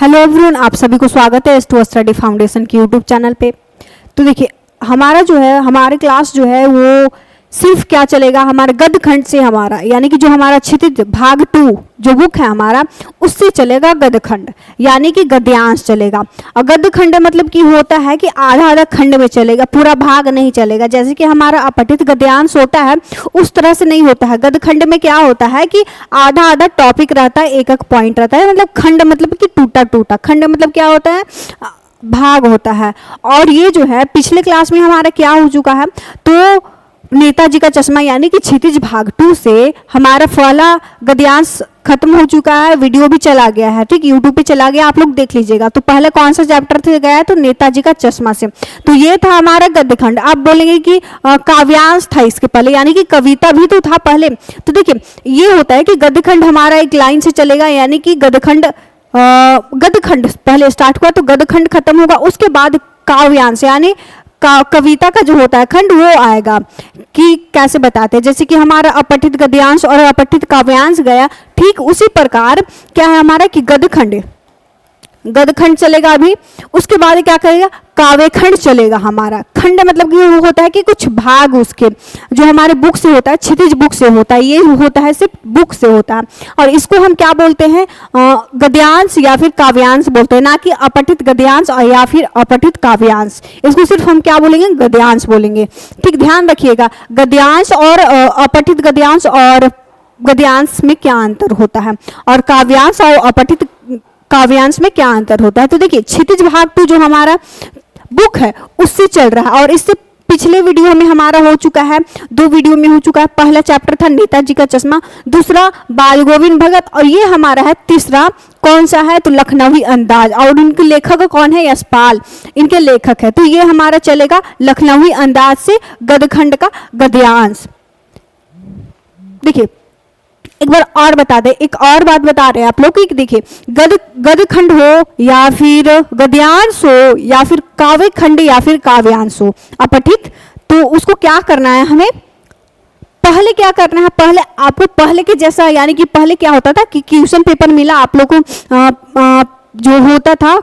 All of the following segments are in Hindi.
हेलो एवरीवन, आप सभी को स्वागत है S2 स्टडी फाउंडेशन की यूट्यूब चैनल पे। तो देखिए हमारा जो है हमारी क्लास जो है वो सिर्फ क्या चलेगा, हमारे गद्य खंड से, हमारा यानी कि जो हमारा क्षितिज भाग 2 जो बुक है हमारा, उससे चलेगा गद्य खंड, यानी कि गद्यांश चलेगा। और गद्य खंड मतलब कि होता है कि आधा आधा खंड में चलेगा, पूरा भाग नहीं चलेगा। जैसे कि हमारा अपठित गद्यांश होता है उस तरह से नहीं होता है। गद्य खंड में क्या होता है कि आधा आधा टॉपिक रहता है, एक एक पॉइंट रहता है। मतलब खंड मतलब कि टूटा टूटा, खंड मतलब क्या होता है, भाग होता है। और ये जो है पिछले क्लास में हमारा क्या हो चुका है, तो नेताजी का चश्मा यानी कि क्षितिज भाग 2 से हमारा पहला गद्यांश खत्म हो चुका है, वीडियो भी चला गया है, ठीक, यूट्यूब पे चला गया, आप लोग देख लीजिएगा। तो पहले कौन सा चैप्टर से गया है, तो नेताजी का चश्मा से। तो ये था हमारा गद्य खंड। आप बोलेंगे कि काव्यांश था इसके पहले, यानी कि कविता भी तो था पहले। तो देखिए ये होता है कि गद्य खंड हमारा एक लाइन से चलेगा, यानी कि गद्य खंड पहले स्टार्ट हुआ तो गद्य खंड खत्म होगा, उसके बाद काव्यांश यानी कविता का जो होता है खंड वो आएगा। कि कैसे बताते हैं, जैसे कि हमारा अपठित गद्यांश और अपठित काव्यांश गया, ठीक उसी प्रकार क्या है हमारा कि गद्य खंड चलेगा अभी। उसके बाद क्या करेगा, काव्य खंड चलेगा हमारा। खंड मतलब कि वो होता है कि कुछ भाग उसके जो हमारे बुक से होता है, क्षितिज बुक से होता है, ये होता है सिर्फ बुक से होता है। और इसको हम क्या बोलते हैं, गद्यांश या फिर काव्यांश बोलते हैं, ना कि अपठित गद्यांश और या फिर अपठित काव्यांश। इसको सिर्फ हम क्या बोलेंगे, गद्यांश बोलेंगे। ठीक, ध्यान रखिएगा, गद्यांश और अपठित गद्यांश और गद्यांश में क्या अंतर होता है, और काव्यांश और अपठित काव्यांश में क्या अंतर होता है। तो देखिए क्षितिज भाग 2 जो हमारा बुक है उससे चल रहा है, और इससे पिछले वीडियो में हमारा हो चुका है, 2 वीडियो में हो चुका है। पहला चैप्टर था नेताजी का चश्मा, दूसरा बाल गोविंद भगत, और ये हमारा है तीसरा कौन सा है, तो लखनवी अंदाज। और इनके लेखक कौन है, यशपाल इनके लेखक है। तो ये हमारा चलेगा लखनवी अंदाज से गद्य खंड का गद्यांश। देखिए एक बार और बता दे, एक और बात बता रहे हैं आप लोग कि देखिए गद्य खंड हो या फिर गद्यांश हो या फिर काव्य खंड या फिर काव्यांश हो अपठित, तो उसको क्या करना है, हमें पहले क्या करना है, पहले आपको पहले के जैसा, यानी कि पहले क्या होता था कि क्वेश्चन पेपर मिला आप लोग को, जो होता था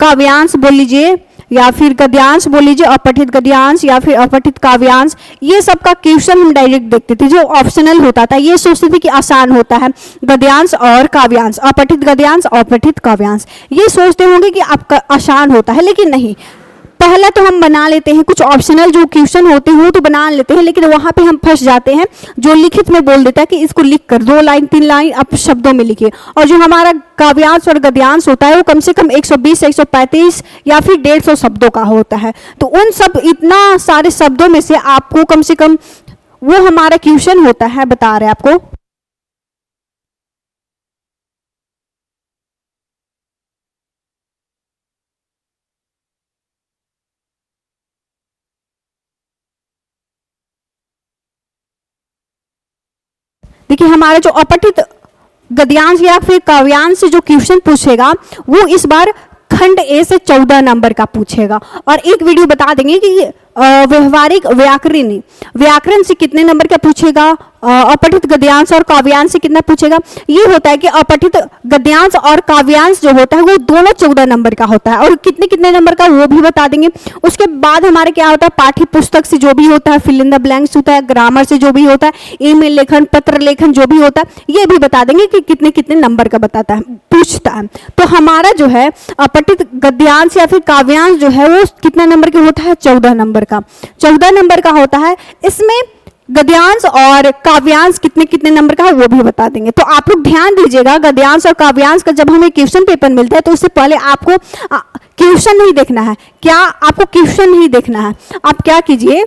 काव्यांश बोल लीजिए या फिर गद्यांश बोल लीजिए, अपठित गद्यांश या फिर अपठित काव्यांश, ये सब का क्वेश्चन हम डायरेक्ट देखते थे जो ऑप्शनल होता था। ये सोचते थे कि आसान होता है गद्यांश और काव्यांश, अपठित गद्यांश अपठित काव्यांश, ये सोचते होंगे कि आपका आसान होता है, लेकिन नहीं। पहला तो हम बना लेते हैं कुछ ऑप्शनल जो क्वेश्चन होते हैं तो बना लेते हैं, लेकिन वहां पे हम फंस जाते हैं। जो लिखित में बोल देता है कि इसको लिख कर 2 लाइन 3 लाइन आप शब्दों में लिखिए, और जो हमारा काव्यांश और गद्यांश होता है वो कम से कम 120 135 या फिर 150 शब्दों का होता है। तो उन सब इतना सारे शब्दों में से आपको कम से कम वो हमारा क्वेश्चन होता है, बता रहे आपको। देखिए हमारा जो अपठित गद्यांश या फिर काव्यांश से जो क्वेश्चन पूछेगा वो इस बार खंड ए से 14 नंबर का पूछेगा। और एक वीडियो बता देंगे कि व्यवहारिक व्याकरण से कितने नंबर का पूछेगा, अपठित गद्यांश और काव्यांश से कितना पूछेगा। ये होता है कि अपठित गद्यांश और काव्यांश जो होता है वो दोनों 14 नंबर का होता है, और कितने कितने नंबर का वो भी बता देंगे। उसके बाद हमारे क्या होता है, पाठ्य पुस्तक से जो भी होता है, फिल इन द ब्लैंक्स होता है, ग्रामर से जो भी होता है, ईमेल लेखन पत्र लेखन जो भी होता है, ये भी बता देंगे कि कितने कितने नंबर का बताता है, पूछता है। तो हमारा जो है अपठित गद्यांश या फिर काव्यांश जो है वो कितना नंबर का होता है, 14 नंबर का, 14 नंबर का होता है। इसमें गद्यांश और काव्यांश कितने कितने नंबर का है वो भी बता देंगे। तो आप लोग ध्यान दीजिएगा, गद्यांश और काव्यांश का जब हमें क्वेश्चन पेपर मिलता है तो उससे पहले आपको क्वेश्चन नहीं देखना है। क्या आपको क्वेश्चन नहीं देखना है, आप क्या कीजिए,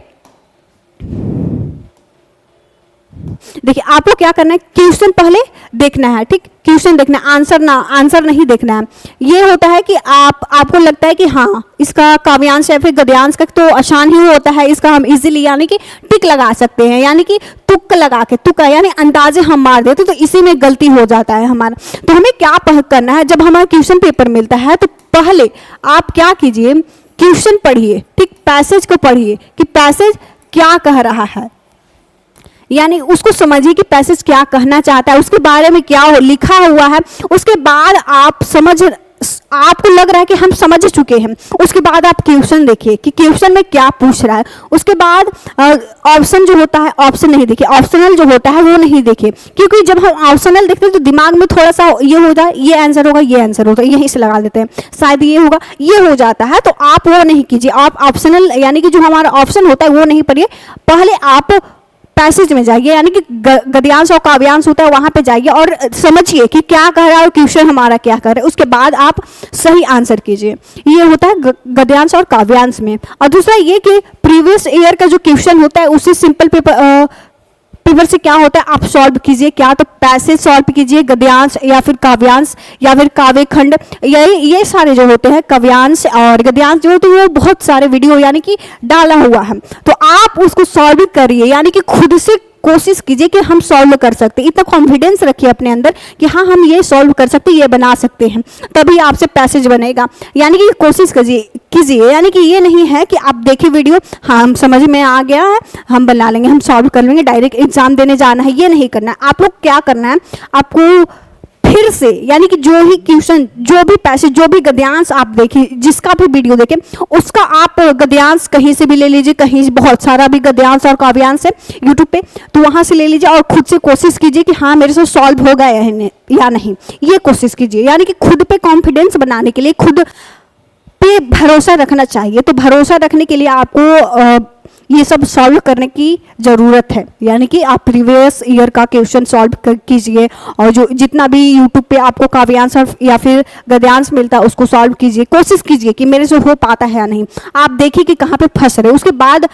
देखिए आप लोग क्या करना है, क्वेश्चन पहले देखना है, ठीक, क्वेश्चन देखना, आंसर नहीं देखना है। ये होता है कि आपको लगता है कि हाँ इसका काव्यांश या फिर गद्यांश का तो आसान ही होता है, इसका हम इजीली यानी कि टिक लगा सकते हैं, यानी कि तुक लगा के, तुक यानी अंदाजे हम मार देते तो इसी में गलती हो जाता है हमारा। तो हमें क्या करना है, जब हमारा क्वेश्चन पेपर मिलता है तो पहले आप क्या कीजिए, क्वेश्चन पढ़िए, ठीक, पैसेज को पढ़िए कि पैसेज क्या कह रहा है, यानी उसको समझिए कि पैसेज क्या कहना चाहता है, उसके बारे में क्या लिखा हुआ है। उसके बाद आप आपको लग रहा है कि हम समझ चुके हैं, उसके बाद आप क्वेश्चन देखिए कि क्वेश्चन में क्या पूछ रहा है। उसके बाद ऑप्शन जो होता है, ऑप्शन नहीं देखिए, ऑप्शनल जो होता है वो नहीं देखिए, क्योंकि जब हम ऑप्शनल देखते हैं तो दिमाग में थोड़ा सा ये हो जाए, ये आंसर होगा, ये आंसर होगा, यहीं से लगा देते हैं, शायद ये होगा, ये हो जाता है। तो आप वो नहीं कीजिए, आप ऑप्शनल यानी कि जो हमारा ऑप्शन होता है वो नहीं पढ़िए, पहले आप पैसेज में जाइए, यानी कि गद्यांश और काव्यांश होता है वहां पे जाइए और समझिए कि क्या कह रहा है और क्वेश्चन हमारा क्या कर रहा है, उसके बाद आप सही आंसर कीजिए। ये होता है गद्यांश और काव्यांश में। और दूसरा ये कि प्रीवियस ईयर का जो क्वेश्चन होता है उसी सिंपल पेपर से क्या होता है आप सॉल्व कीजिए, क्या तो पैसेज सॉल्व कीजिए, गद्यांश या फिर काव्यांश या फिर काव्य खंड, ये सारे जो होते हैं काव्यांश और गद्यांश जो होते हैं वो बहुत सारे वीडियो यानी कि डाला हुआ है, तो आप उसको सॉल्व करिए, यानी कि खुद से कोशिश कीजिए कि हम सॉल्व कर सकते हैं। इतना कॉन्फिडेंस रखिए अपने अंदर कि हाँ हम ये सॉल्व कर सकते हैं, ये बना सकते हैं, तभी आपसे पैसेज बनेगा। यानी कि कोशिश कीजिए, यानी कि ये नहीं है कि आप देखिए वीडियो, हाँ हम समझ में आ गया है, हम बना लेंगे, हम सॉल्व कर लेंगे, डायरेक्ट एग्जाम देने जाना है, ये नहीं करना है। आप लोग क्या करना है, आपको फिर से यानी कि जो ही क्वेश्चन, जो भी पैसेज, जो भी गद्यांश आप देखिए, जिसका भी वीडियो देखें, उसका आप गद्यांश कहीं से भी ले लीजिए, कहीं से बहुत सारा भी गद्यांश और काव्यांश है यूट्यूब पे, तो वहां से ले लीजिए और खुद से कोशिश कीजिए कि हाँ मेरे से सॉल्व होगा या नहीं, ये कोशिश कीजिए। यानी कि खुद पे कॉन्फिडेंस बनाने के लिए, खुद पे भरोसा रखना चाहिए। तो भरोसा रखने के लिए आपको ये सब सॉल्व करने की ज़रूरत है, यानी कि आप प्रीवियस ईयर का क्वेश्चन सॉल्व कीजिए और जो जितना भी यूट्यूब पे आपको काव्यांश या फिर गद्यांश मिलता है उसको सॉल्व कीजिए, कोशिश कीजिए कि मेरे से हो पाता है या नहीं। आप देखिए कि कहाँ पे फंस रहे, उसके बाद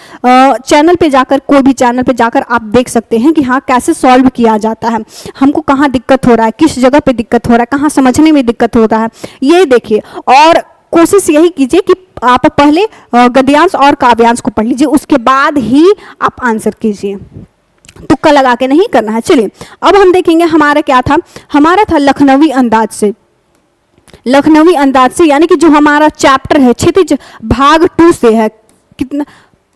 चैनल पे जाकर, कोई भी चैनल पे जाकर आप देख सकते हैं कि हाँ कैसे सॉल्व किया जाता है, हमको कहाँ दिक्कत हो रहा है, किस जगह पे दिक्कत हो रहा है, कहाँ समझने में दिक्कत होता है, ये देखिए। और कोशिश यही कीजिए कि आप पहले गद्यांश और काव्यांश को पढ़ लीजिए, उसके बाद ही आप आंसर कीजिए, तुक्का लगा के नहीं करना है। चलिए अब हम देखेंगे हमारा क्या था, हमारा था लखनवी अंदाज से। लखनवी अंदाज से यानी कि जो हमारा चैप्टर है क्षितिज भाग 2 से है, कितना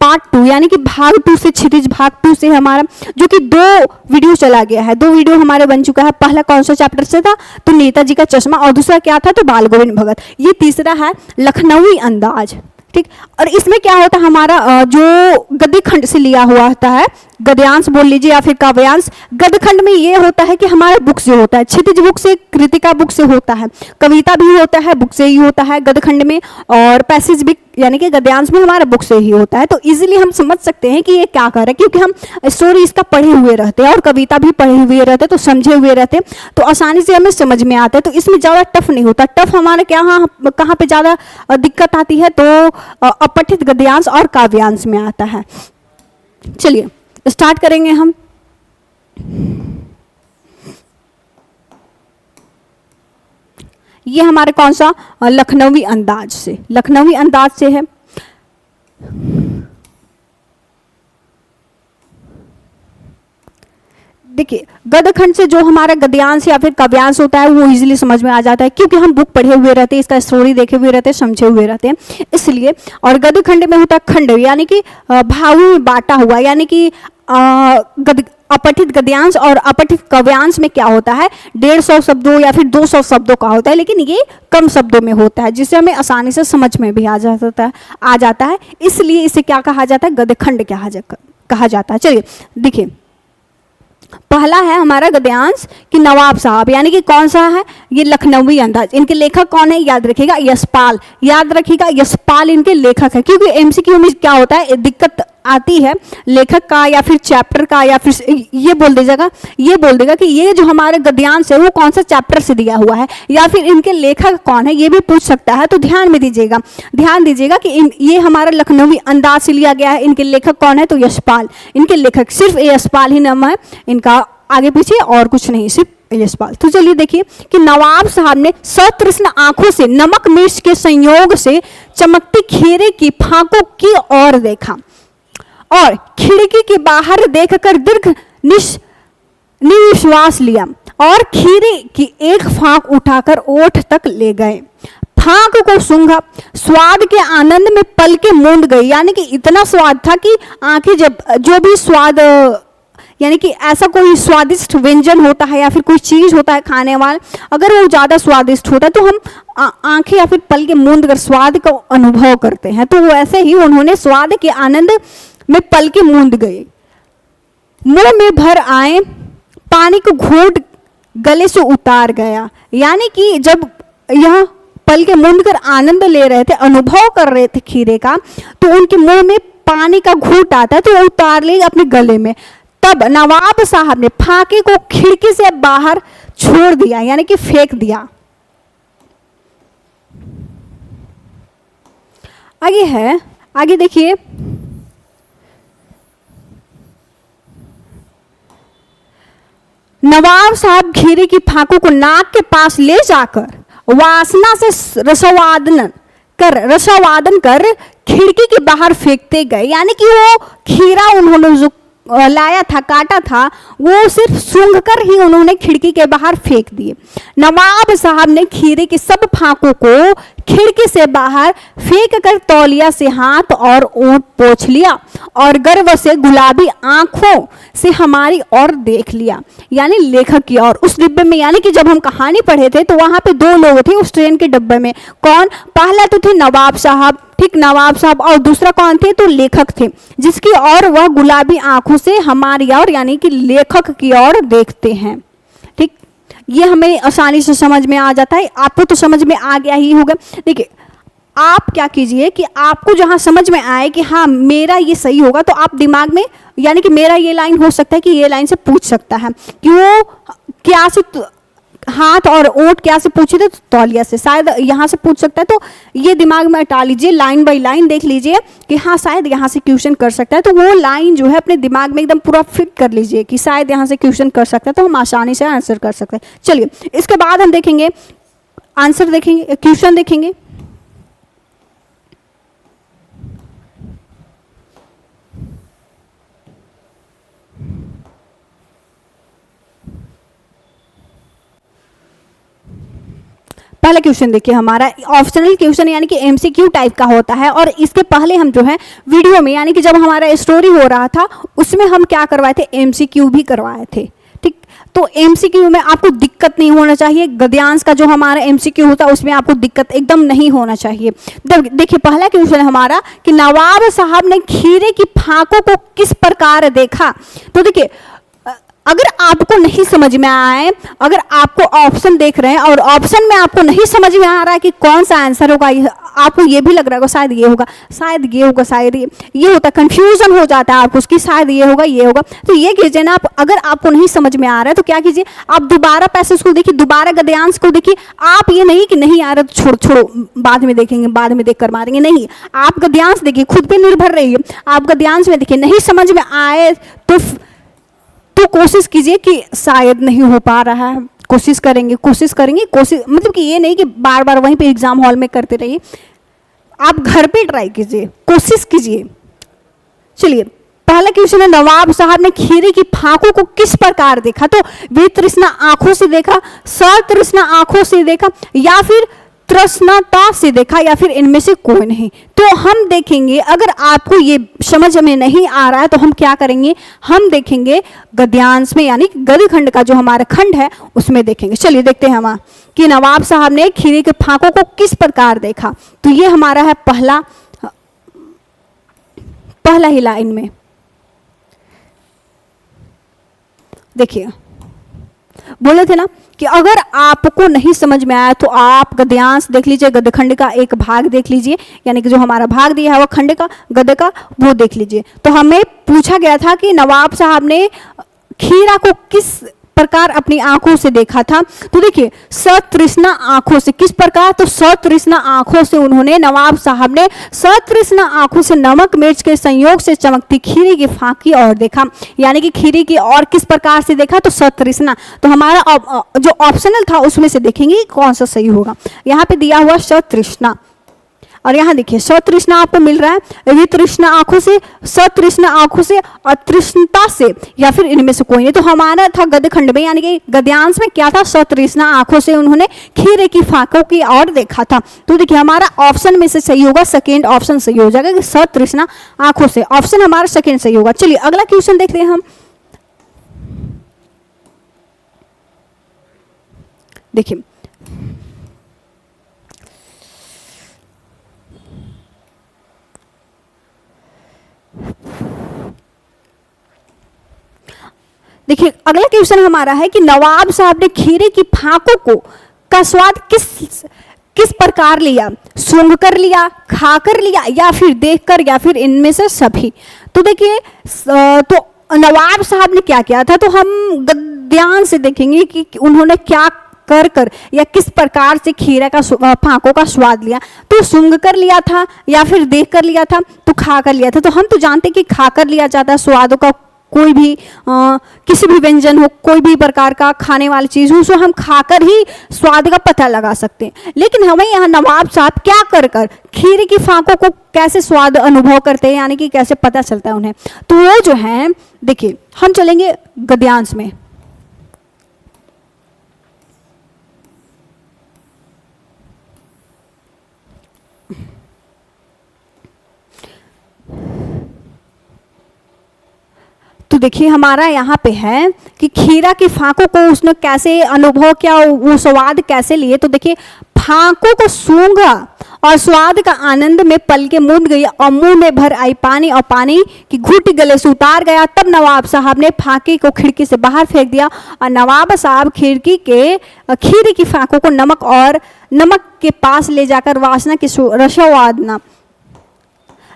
पार्ट 2 यानी कि भाग 2 से, क्षितिज भाग 2 से हमारा, जो कि 2 वीडियो चला गया है, 2 वीडियो हमारे बन चुका है। पहला कौन सा चैप्टर से था, तो नेताजी का चश्मा, और दूसरा क्या था, तो बाल गोविंद भगत। ये तीसरा है लखनवी अंदाज, ठीक। और इसमें क्या होता है, हमारा जो गद्य खंड से लिया हुआ होता है, गद्यांश बोल लीजिए या फिर काव्यांश। गद्य खंड में ये होता है कि हमारा बुक से होता है, क्षितिज बुक से, कृतिका बुक से होता है, कविता भी होता है बुक से ही होता है गद्य खंड में, और पैसेज भी यानी कि गद्यांश में हमारा बुक से ही होता है। तो इजीली हम समझ सकते हैं कि ये क्या कर रहा है, क्योंकि हम स्टोरी इसका पढ़े हुए रहते हैं और कविता भी पढ़े हुए रहते हैं, तो समझे हुए रहते हैं, तो आसानी से हमें समझ में आता है। तो इसमें ज़्यादा टफ नहीं होता। टफ हमारे क्या, कहाँ पे ज़्यादा दिक्कत आती है, तो अपठित गद्यांश और काव्यांश में आता है। चलिए स्टार्ट करेंगे हम। ये हमारे कौन सा, लखनवी अंदाज से, लखनवी अंदाज से है। देखिए गद्य खंड से जो हमारा गद्यांश या फिर काव्यांश होता है वो इजीली समझ में आ जाता है, क्योंकि हम बुक पढ़े हुए रहते हैं, इसका स्टोरी देखे हुए रहते हैं, समझे हुए रहते हैं, इसलिए। और गद्य खंड में होता है खंड, यानी कि भागों में बांटा हुआ, यानी कि अपठित गद्यांश और अपठित काव्यांश में क्या होता है, 150 शब्दों या फिर 200 शब्दों का होता है, लेकिन ये कम शब्दों में होता है, जिससे हमें आसानी से समझ में भी आ जाता है, इसलिए इसे क्या कहा जाता है, गद्य खंड कहा जाता है। चलिए देखिए, पहला है हमारा गद्यांश कि नवाब साहब, यानी कि कौन सा है, ये लखनवी अंदाज। इनके लेखक कौन है, याद रखिएगा यशपाल, याद रखिएगा यशपाल इनके लेखक है, क्योंकि एमसीक्यू में क्या होता है, दिक्कत आती है लेखक का या फिर चैप्टर का, या फिर ये बोल देगा कि ये जो हमारे गद्यांश है वो कौन सा चैप्टर से दिया हुआ है, या फिर इनके लेखक कौन है, ये भी पूछ सकता है। तो ध्यान दीजिएगा कि ये हमारा लखनवी अंदाज से लिया गया है, इनके लेखक कौन है, तो यशपाल, इनके लेखक सिर्फ यशपाल ही नाम है इनका, आगे पीछे और कुछ नहीं, सिर्फ यशपाल। तो चलिए देखिए कि नवाब साहब ने सतृष्ण आंखों से नमक मिर्च के संयोग से चमकती खीरे की फांकों की ओर देखा और खिड़की के बाहर देखकर दीर्घ निश्वास लिया और खीरे की एक फांक उठाकर ओठ तक ले गए। फांक को सूंघा, स्वाद के आनंद में पलके मूंद गई, यानी कि इतना स्वाद था कि आंखें जो भी स्वाद यानी कि ऐसा कोई स्वादिष्ट व्यंजन होता है या फिर कोई चीज़ होता है खाने वाला, अगर वो ज़्यादा स्वादिष्ट होता है तो हम आंखें या फिर पल के मूंद कर स्वाद का अनुभव करते हैं। तो वैसे ही उन्होंने स्वाद के आनंद में पल के मूंद गए, मुंह में भर आए, पानी को घूंट गले से उतार गया। यानी कि जब यह पल के मूंद कर आनंद ले रहे थे, अनुभव कर रहे थे खीरे का, तो उनके मुंह में पानी का घूंट आता है तो वो उतार ले अपने गले में। तब नवाब साहब ने फाके को खिड़की से बाहर छोड़ दिया, यानी कि फेंक दिया। आगे है, आगे देखिए, नवाब साहब खीरे की फाकों को नाक के पास ले जाकर वासना से रसावादन कर खिड़की के बाहर फेंकते गए। यानी कि वो खीरा उन्होंने जो लाया था, काटा था, वो सिर्फ सूंघ कर ही उन्होंने खिड़की के बाहर फेंक दिए। नवाब साहब ने खीरे की सब फाकों को खिड़की से बाहर फेंक कर तौलिया से हाथ और ओंठ पोंछ लिया और गर्व से गुलाबी आंखों से हमारी ओर देख लिया, यानी लेखक की ओर। उस डिब्बे में, यानी कि जब हम कहानी पढ़े थे तो वहां पे 2 लोग थे उस ट्रेन के डिब्बे में। कौन? पहला तो थे नवाब साहब, ठीक, नवाब साहब, और दूसरा कौन थे? तो लेखक थे, जिसकी ओर वह गुलाबी आंखों से हमारी ओर, यानी कि लेखक की ओर देखते हैं। ठीक, ये हमें आसानी से समझ में आ जाता है, आपको तो समझ में आ गया ही होगा। देखिए, आप क्या कीजिए कि आपको जहां समझ में आए कि हाँ मेरा ये सही होगा, तो आप दिमाग में, यानी कि मेरा ये लाइन हो सकता है कि ये लाइन से पूछ सकता है कि वो क्या से हाथ और ओंठ क्या से पूछे थे? तो तौलिया से। शायद यहाँ से पूछ सकता है, तो ये दिमाग में हटा लीजिए, लाइन बाय लाइन देख लीजिए कि हाँ शायद यहाँ से क्वेश्चन कर सकता है। तो वो लाइन जो है अपने दिमाग में एकदम पूरा फिट कर लीजिए कि शायद यहाँ से क्वेश्चन कर सकता है, तो हम आसानी से आंसर कर सकते हैं। चलिए, इसके बाद हम देखेंगे आंसर, देखेंगे क्वेश्चन, देखेंगे। पहला क्वेश्चन देखिए, हमारा ऑप्शनल क्वेश्चन यानी कि एमसीक्यू टाइप का होता है। और इसके पहले हम जो है वीडियो में, यानी कि जब हमारा स्टोरी हो रहा था उसमें हम क्या करवाए थे? एमसीक्यू भी करवाए थे। ठीक, तो एमसीक्यू में आपको दिक्कत नहीं होना चाहिए। गद्यांश का जो हमारा एमसीक्यू होता है उसमें आपको दिक्कत एकदम नहीं होना चाहिए। देखिए, पहला क्वेश्चन हमारा कि नवाब साहब ने खीरे की फाकों को किस प्रकार देखा। तो देखिए, अगर आपको नहीं समझ में आए, अगर आपको ऑप्शन देख रहे हैं और ऑप्शन में आपको नहीं समझ में आ रहा है कि कौन सा आंसर होगा, आपको ये भी लग रहा होगा शायद ये होगा, शायद ये होगा, शायद ये होता, कंफ्यूजन हो जाता है आपको उसकी, शायद ये होगा, ये होगा। तो ये कीजिए ना, आप अगर आपको नहीं समझ में आ रहा है तो क्या कीजिए, आप दोबारा पैसेज को देखिए, दोबारा गद्यांश को देखिए। आप ये नहीं कि नहीं आ रहा तो छोड़ो बाद में देखेंगे, बाद में देख कर मारेंगे, नहीं, आप गद्यांश देखिए, खुद पे निर्भर रहिए। आप गद्यांश में देखिए, नहीं समझ में आए तो कोशिश कीजिए कि शायद नहीं हो पा रहा है, कोशिश करेंगे, मतलब कि ये नहीं कि बार बार वहीं पे एग्जाम हॉल में करते रहिए, आप घर पे ट्राई कीजिए, कोशिश कीजिए। चलिए, पहला क्वेश्चन है, नवाब साहब ने खीरे की फाकों को किस प्रकार देखा। तो वितृष्णा आंखों से देखा, सतृष्णा आंखों से देखा, या फिर तृष्णता से देखा, या फिर इनमें से कोई नहीं। तो हम देखेंगे, अगर आपको ये समझ में नहीं आ रहा है तो हम क्या करेंगे, हम देखेंगे गद्यांश में, यानी गद्यखंड का जो हमारा खंड है उसमें देखेंगे। चलिए देखते हैं हम कि नवाब साहब ने खीरे के फाकों को किस प्रकार देखा। तो ये हमारा है पहला ही लाइन में देखिए, बोले थे ना कि अगर आपको नहीं समझ में आया तो आप गद्यांश देख लीजिए, गद्यखंड का एक भाग देख लीजिए, यानी कि जो हमारा भाग दिया है वो खंड का, गद्य का, वो देख लीजिए। तो हमें पूछा गया था कि नवाब साहब ने खीरा को किस प्रकार अपनी आंखों से देखा था। तो देखिए, सतृष्णा आंखों से, किस प्रकार, तो सतृष्णा आंखों से उन्होंने, नवाब साहब ने सतृष्णा आंखों से नमक मिर्च के संयोग से चमकती खीरे की फाक की ओर देखा, यानी कि खीरे की ओर किस प्रकार से देखा, तो सतृष्णा। तो हमारा जो ऑप्शनल था उसमें से देखेंगे कौन सा सही होगा। यहाँ पे दिया हुआ सतृष्णा, और यहाँ देखिए सतृष्णा आपको मिल रहा है, वितृष्णा आंखों से, सतृष्णा आंखों से, अतृष्णता से, या फिर इनमें से कोई नहीं। तो हमारा था गद्यखंड में, यानी कि गद्यांश में क्या था, सतृष्णा आंखों से उन्होंने खीरे की फाकों की ओर देखा था। तो देखिए, हमारा ऑप्शन में से सही होगा, सेकेंड ऑप्शन सही हो जाएगा कि सतृष्णा आंखों से, ऑप्शन हमारा सेकेंड सही होगा। चलिए अगला क्वेश्चन देखते हैं हम। देखिए देखिए अगला क्वेश्चन हमारा है कि नवाब साहब ने खीरे की फांकों को का स्वाद किस प्रकार लिया, सूंघ कर लिया, खा कर लिया, या फिर देख कर, या फिर इनमें से सभी। तो देखिए तो नवाब साहब ने क्या किया था, तो हम ध्यान से देखेंगे कि उन्होंने क्या कर या किस प्रकार से खीरा का फांकों का स्वाद लिया। तो सूंघ कर लिया था, या फिर देख कर लिया था, तो खा कर लिया था। तो हम तो जानते कि खा कर लिया जाता है स्वादों का, कोई भी किसी भी व्यंजन हो, कोई भी प्रकार का खाने वाली चीज़ हो, उसको हम खाकर ही स्वाद का पता लगा सकते हैं। लेकिन हमें यहाँ नवाब साहब क्या कर खीरे की फांकों को कैसे स्वाद अनुभव करते हैं, यानी कि कैसे पता चलता है उन्हें। तो वो जो है देखिए हम चलेंगे गद्यांश में। तो देखिए हमारा यहाँ पे है कि खीरा की फांकों को उसने कैसे अनुभव किया, वो स्वाद कैसे लिए। तो देखिए फांकों को सूंघा और स्वाद का आनंद में पलके मूंद गई और मुंह में भर आई पानी, और पानी की घूंटी गले से उतार गया। तब नवाब साहब ने फांके को खिड़की से बाहर फेंक दिया, और नवाब साहब खिड़की के खीरे की फांकों को नमक के पास ले जाकर वासना की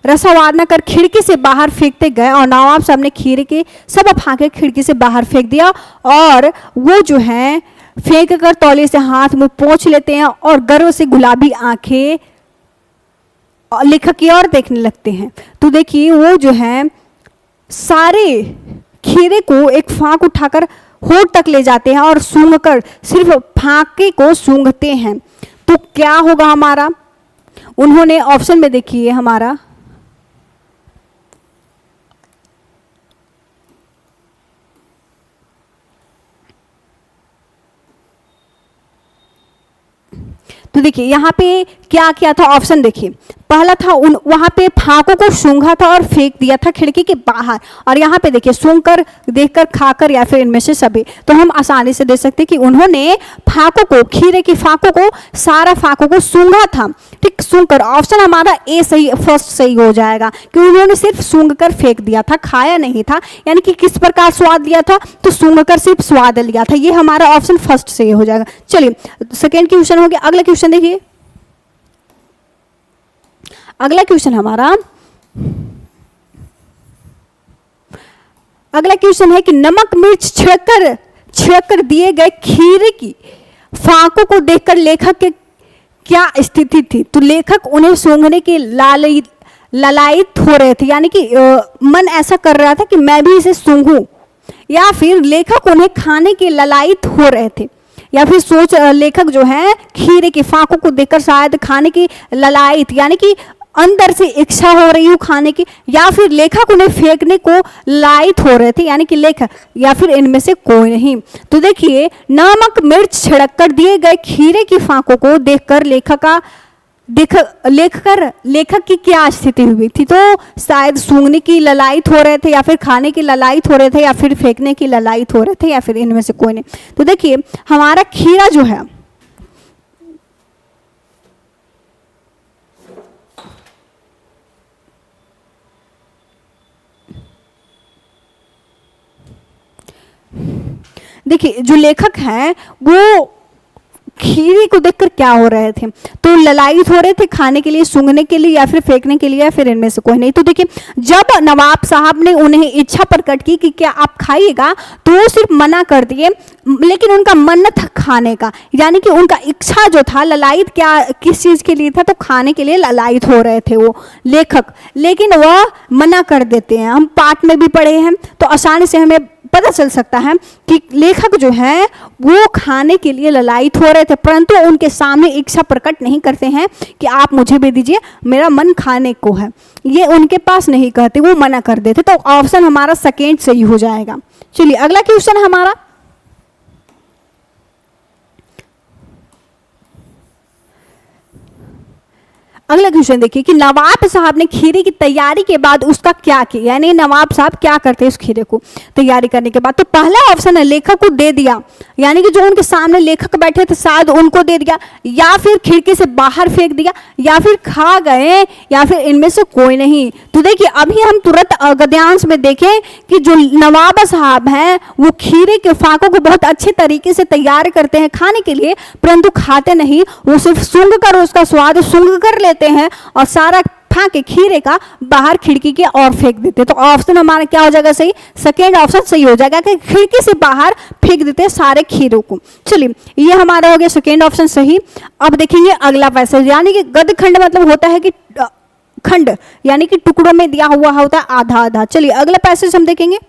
रसावादना कर खिड़की से बाहर फेंकते गए, और नवाब साहब ने खीरे के सब फांके खिड़की से बाहर फेंक दिया। और वो जो है फेंक कर तौलिए से हाथ मुंह पोंछ लेते हैं और गर्व से गुलाबी आंखें लेखक की ओर देखने लगते हैं। तो देखिए वो जो है सारे खीरे को एक फांक उठाकर होठ तक ले जाते हैं और सूंघकर सिर्फ फांके को सूंघते हैं। तो क्या होगा हमारा, उन्होंने ऑप्शन में देखिए हमारा तो देखिए यहाँ पे क्या किया था, ऑप्शन देखिए पहला था वहाँ पे फांकों को सूंघा था और फेंक दिया था खिड़की के बाहर, और यहाँ पे देखिए सूंघकर, देखकर, खाकर, या फिर इनमें से सभी। तो हम आसानी से देख सकते हैं कि उन्होंने फांकों को, खीरे की फांकों को, सारा फांकों को सूंघा था, ठीक, सूंघकर। ऑप्शन हमारा ए सही, फर्स्ट सही हो जाएगा कि उन्होंने सिर्फ सूंघकर फेंक दिया था, खाया नहीं था। यानी कि किस प्रकार स्वाद लिया था, तो सूंघकर सिर्फ स्वाद लिया था। ये हमारा ऑप्शन फर्स्ट सही हो जाएगा। चलिए सेकेंड क्वेश्चन हो गया। अगला क्वेश्चन देखिए, अगला क्वेश्चन हमारा, अगला क्वेश्चन है कि नमक मिर्च छिड़कर दिए गए खीरे की फांकों को देखकर लेखक के क्या स्थिति थी। तो लेखक उन्हें सूंघने के ललायित हो रहे थे, यानी कि मन ऐसा कर रहा था कि मैं भी इसे सूंघूं, या फिर लेखक उन्हें खाने के ललायित हो रहे थे, या फिर सोच लेखक जो है खीरे की फांकों को देखकर शायद खाने की ललायित, यानी कि अंदर से इच्छा हो रही हो खाने की, या फिर लेखक उन्हें फेंकने को लायित हो रहे थे, यानी कि लेखक, या फिर इनमें से कोई नहीं। तो देखिए नमक मिर्च छिड़ककर दिए गए खीरे की फांकों को देखकर लेखक की क्या स्थिति हुई थी। तो शायद सूंघने की ललायित हो रहे थे, या फिर खाने की ललायित हो रहे थे, या फिर फेंकने की ललायित हो रहे थे, या फिर इनमें से कोई नहीं। तो देखिए हमारा खीरा जो है देखिए जो लेखक हैं वो खीरे को देखकर क्या हो रहे थे, तो ललायित हो रहे थे खाने के लिए, सूंघने के लिए, या फिर फेंकने के लिए, या फिर इनमें से कोई नहीं। तो देखिए जब नवाब साहब ने उन्हें इच्छा प्रकट की कि क्या आप खाइएगा, तो वो सिर्फ मना कर दिए, लेकिन उनका मन था खाने का, यानी कि उनका इच्छा जो था, ललायित क्या किस चीज़ के लिए था, तो खाने के लिए ललायित हो रहे थे वो लेखक, लेकिन वह मना कर देते हैं। हम पाठ में भी पढ़े हैं, तो आसानी से हमें पता चल सकता है कि लेखक जो है वो खाने के लिए ललायित हो रहे थे, परंतु उनके सामने इच्छा प्रकट नहीं करते हैं कि आप मुझे भी दीजिए, मेरा मन खाने को है, ये उनके पास नहीं कहते, वो मना कर देते। तो ऑप्शन हमारा सेकेंड सही हो जाएगा। चलिए अगला क्वेश्चन हमारा, अगला क्वेश्चन देखिए कि नवाब साहब ने खीरे की तैयारी के बाद उसका क्या किया, यानी नवाब साहब क्या करते हैं उस खीरे को तैयारी करने के बाद। तो पहला ऑप्शन है लेखक को दे दिया, यानी कि जो उनके सामने लेखक बैठे थे शायद उनको दे दिया, या फिर खिड़की से बाहर फेंक दिया, या फिर खा गए, या फिर इनमें से कोई नहीं। तो देखिए अभी हम तुरंत गद्यांश में देखें कि जो नवाब साहब हैं वो खीरे के फाकों को बहुत अच्छे तरीके से तैयार करते हैं खाने के लिए, परंतु खाते नहीं, वो सिर्फ सूंघ कर उसका स्वाद सूंघ कर लेते हैं और सारा फेंक के खीरे का बाहर खिड़की के और फेंक देते। तो ऑप्शन हमारा क्या हो जाएगा सही, सेकेंड ऑप्शन सही हो जाएगा कि खिड़की से बाहर फेंक देते हैं सारे खीरों को। चलिए ये हमारा हो गया सेकेंड ऑप्शन सही। अब देखेंगे अगला पैसेज, यानी कि गद खंड मतलब होता है कि खंड, यानी कि टुकड़ों में दिया हुआ होता है आधा आधा। चलिए अगला पैसेज हम देखेंगे।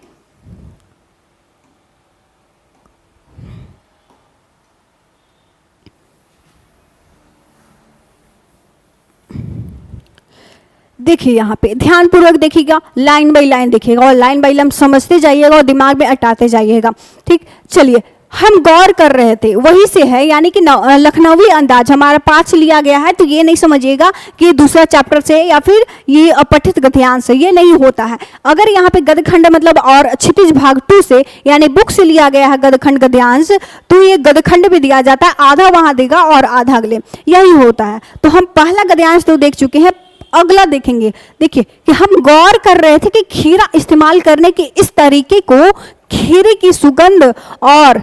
देखिए यहाँ पे ध्यानपूर्वक देखिएगा, लाइन बाय लाइन देखिएगा और लाइन बाय लाइन समझते जाइएगा और दिमाग में अटाते जाइएगा। ठीक, चलिए हम गौर कर रहे थे वही से है, यानी कि लखनवी अंदाज हमारा पाठ लिया गया है। तो ये नहीं समझिएगा कि ये दूसरा चैप्टर से या फिर ये अपठित गद्यांश से, ये नहीं होता है। अगर यहाँ पे गदखंड मतलब और क्षितिज भाग 2 से यानी बुक से लिया गया है गदखंड गद्यांश, तो ये गदखंड भी दिया जाता है, आधा वहाँ देगा और आधा अगले, यही होता है। तो हम पहला गद्यांश तो देख चुके हैं, अगला देखेंगे। देखिए कि हम गौर कर रहे थे कि खीरा इस्तेमाल करने के इस तरीके को खीरे की सुगंध और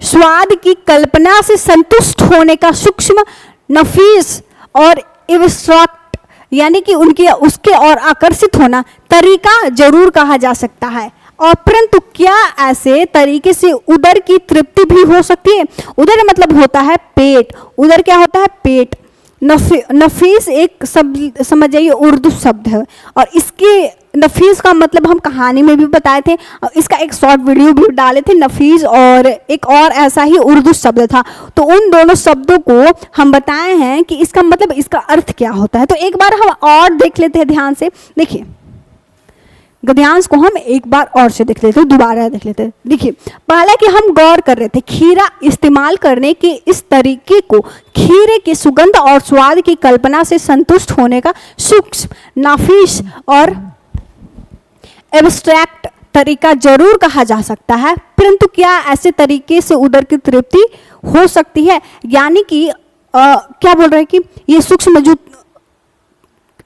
स्वाद की कल्पना से संतुष्ट होने का सूक्ष्म, नफीस और एब्स्ट्रैक्ट, यानी कि उनके उसके और आकर्षित होना तरीका जरूर कहा जा सकता है। और परंतु क्या ऐसे तरीके से उदर की तृप्ति भी हो सकती है? उदर मतलब होता है पेट, उदर क्या होता है? पेट। नफीस एक शब्द समझ जाइए उर्दू शब्द है, और इसके नफीस का मतलब हम कहानी में भी बताए थे, और इसका एक शॉर्ट वीडियो भी डाले थे नफीस, और एक और ऐसा ही उर्दू शब्द था। तो उन दोनों शब्दों को हम बताए हैं कि इसका मतलब, इसका अर्थ क्या होता है। तो एक बार हम और देख लेते हैं ध्यान से। देखिए गद्यांश को हम एक बार और से देख लेते हैं, दोबारा देख लेते हैं। देखिए पहले कि हम गौर कर रहे थे खीरा इस्तेमाल करने के इस तरीके को खीरे के सुगंध और स्वाद की कल्पना से संतुष्ट होने का सूक्ष्म, नाफीस और एब्स्ट्रैक्ट तरीका जरूर कहा जा सकता है, परंतु क्या ऐसे तरीके से उदर की तृप्ति हो सकती है? यानी कि क्या बोल रहे हैं कि ये सूक्ष्म जो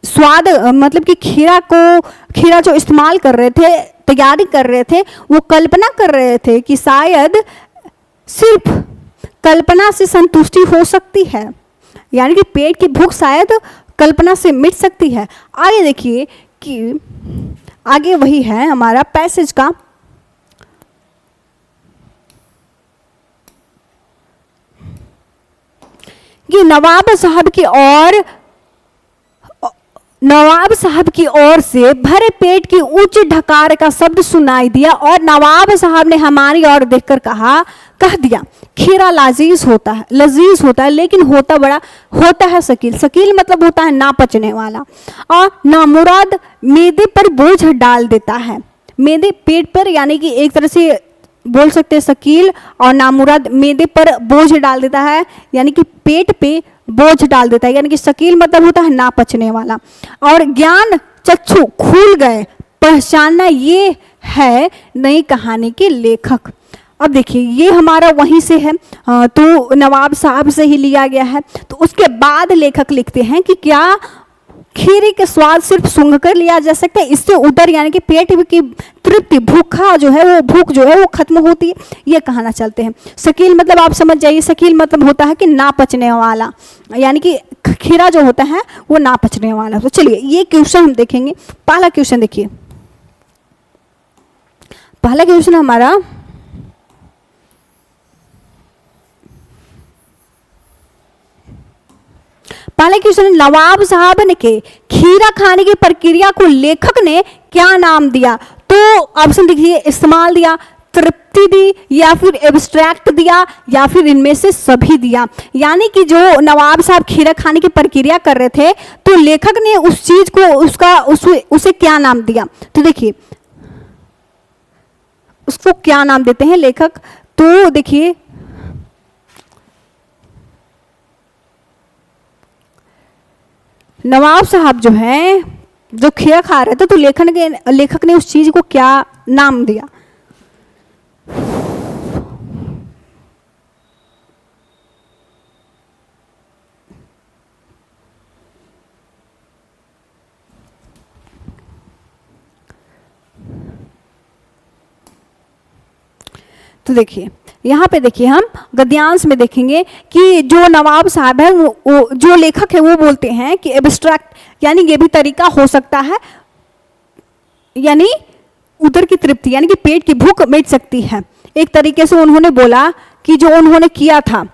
स्वाद मतलब कि खीरा जो इस्तेमाल कर रहे थे, तैयारी कर रहे थे, वो कल्पना कर रहे थे कि शायद सिर्फ कल्पना से संतुष्टि हो सकती है, यानी कि पेट की भूख शायद कल्पना से मिट सकती है। आगे देखिए कि आगे वही है हमारा पैसेज का, कि नवाब साहब की ओर से भरे पेट की उच्च ढकार का शब्द सुनाई दिया, और नवाब साहब ने हमारी ओर देखकर कह दिया खीरा लजीज होता है, लेकिन होता है शकील। शकील मतलब होता है ना पचने वाला, और नामुराद मैदे पर बोझ डाल देता है। मैदे पेट पर, यानी कि एक तरह से बोल सकते हैं शकील, और नामुराद मैदे पर बोझ डाल देता है, यानी कि पेट पे बोझ डाल देता है, यानी कि शकील मतलब होता है ना पचने वाला। और ज्ञान चक्षु खुल गए, पहचानना ये है नई कहानी के लेखक। अब देखिए ये हमारा वहीं से है, तो नवाब साहब से ही लिया गया है। तो उसके बाद लेखक लिखते हैं कि क्या खीरे के स्वाद सिर्फ सूंघ कर लिया जा सकता है, इससे उदर यानी कि पेट की तृप्ति, भूख जो है वो खत्म होती है, ये कहना चाहते हैं। शकील मतलब आप समझ जाइए, शकील मतलब होता है कि ना पचने वाला, यानी कि खीरा जो होता है वो ना पचने वाला। तो चलिए ये क्वेश्चन हम देखेंगे। पहला क्वेश्चन देखिए, पहला क्वेश्चन हमारा पहले क्वेश्चन, नवाब साहब ने के खीरा खाने की प्रक्रिया को लेखक ने क्या नाम दिया? तो ऑप्शन देखिए, इस्तेमाल दिया, तृप्ति दी, या फिर एब्स्ट्रैक्ट दिया, या फिर इनमें से सभी दिया। यानी कि जो नवाब साहब खीरा खाने की प्रक्रिया कर रहे थे, तो लेखक ने उस चीज को उसे क्या नाम दिया? तो देखिए उसको क्या नाम देते हैं लेखक? तो देखिए नवाब साहब जो हैं जो खिया खा रहे थे तो लेखक ने उस चीज को क्या नाम दिया? तो देखिए यहाँ पे देखिए हम गद्यांश में देखेंगे कि जो नवाब साहब है वो जो लेखक है वो बोलते हैं कि एब्स्ट्रैक्ट यानी ये भी तरीका हो सकता है, यानी उदर की तृप्ति यानी कि पेट की भूख मिट सकती है। एक तरीके से उन्होंने बोला कि जो उन्होंने किया था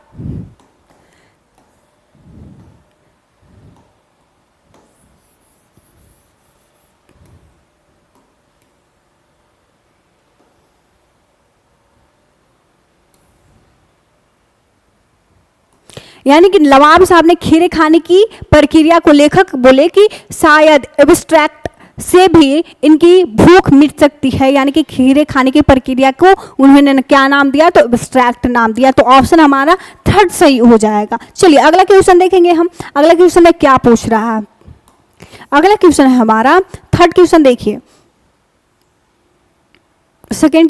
यानी कि नवाब साहब ने खीरे खाने की प्रक्रिया को लेखक बोले कि शायद एब्स्ट्रैक्ट से भी इनकी भूख मिट सकती है, यानी कि खीरे खाने की प्रक्रिया को उन्होंने क्या नाम दिया? तो एब्स्ट्रैक्ट नाम दिया। तो ऑप्शन हमारा थर्ड सही हो जाएगा। चलिए अगला क्वेश्चन देखेंगे हम। अगला क्वेश्चन में क्या पूछ रहा है? अगला क्वेश्चन है हमारा थर्ड क्वेश्चन। देखिए सेकेंड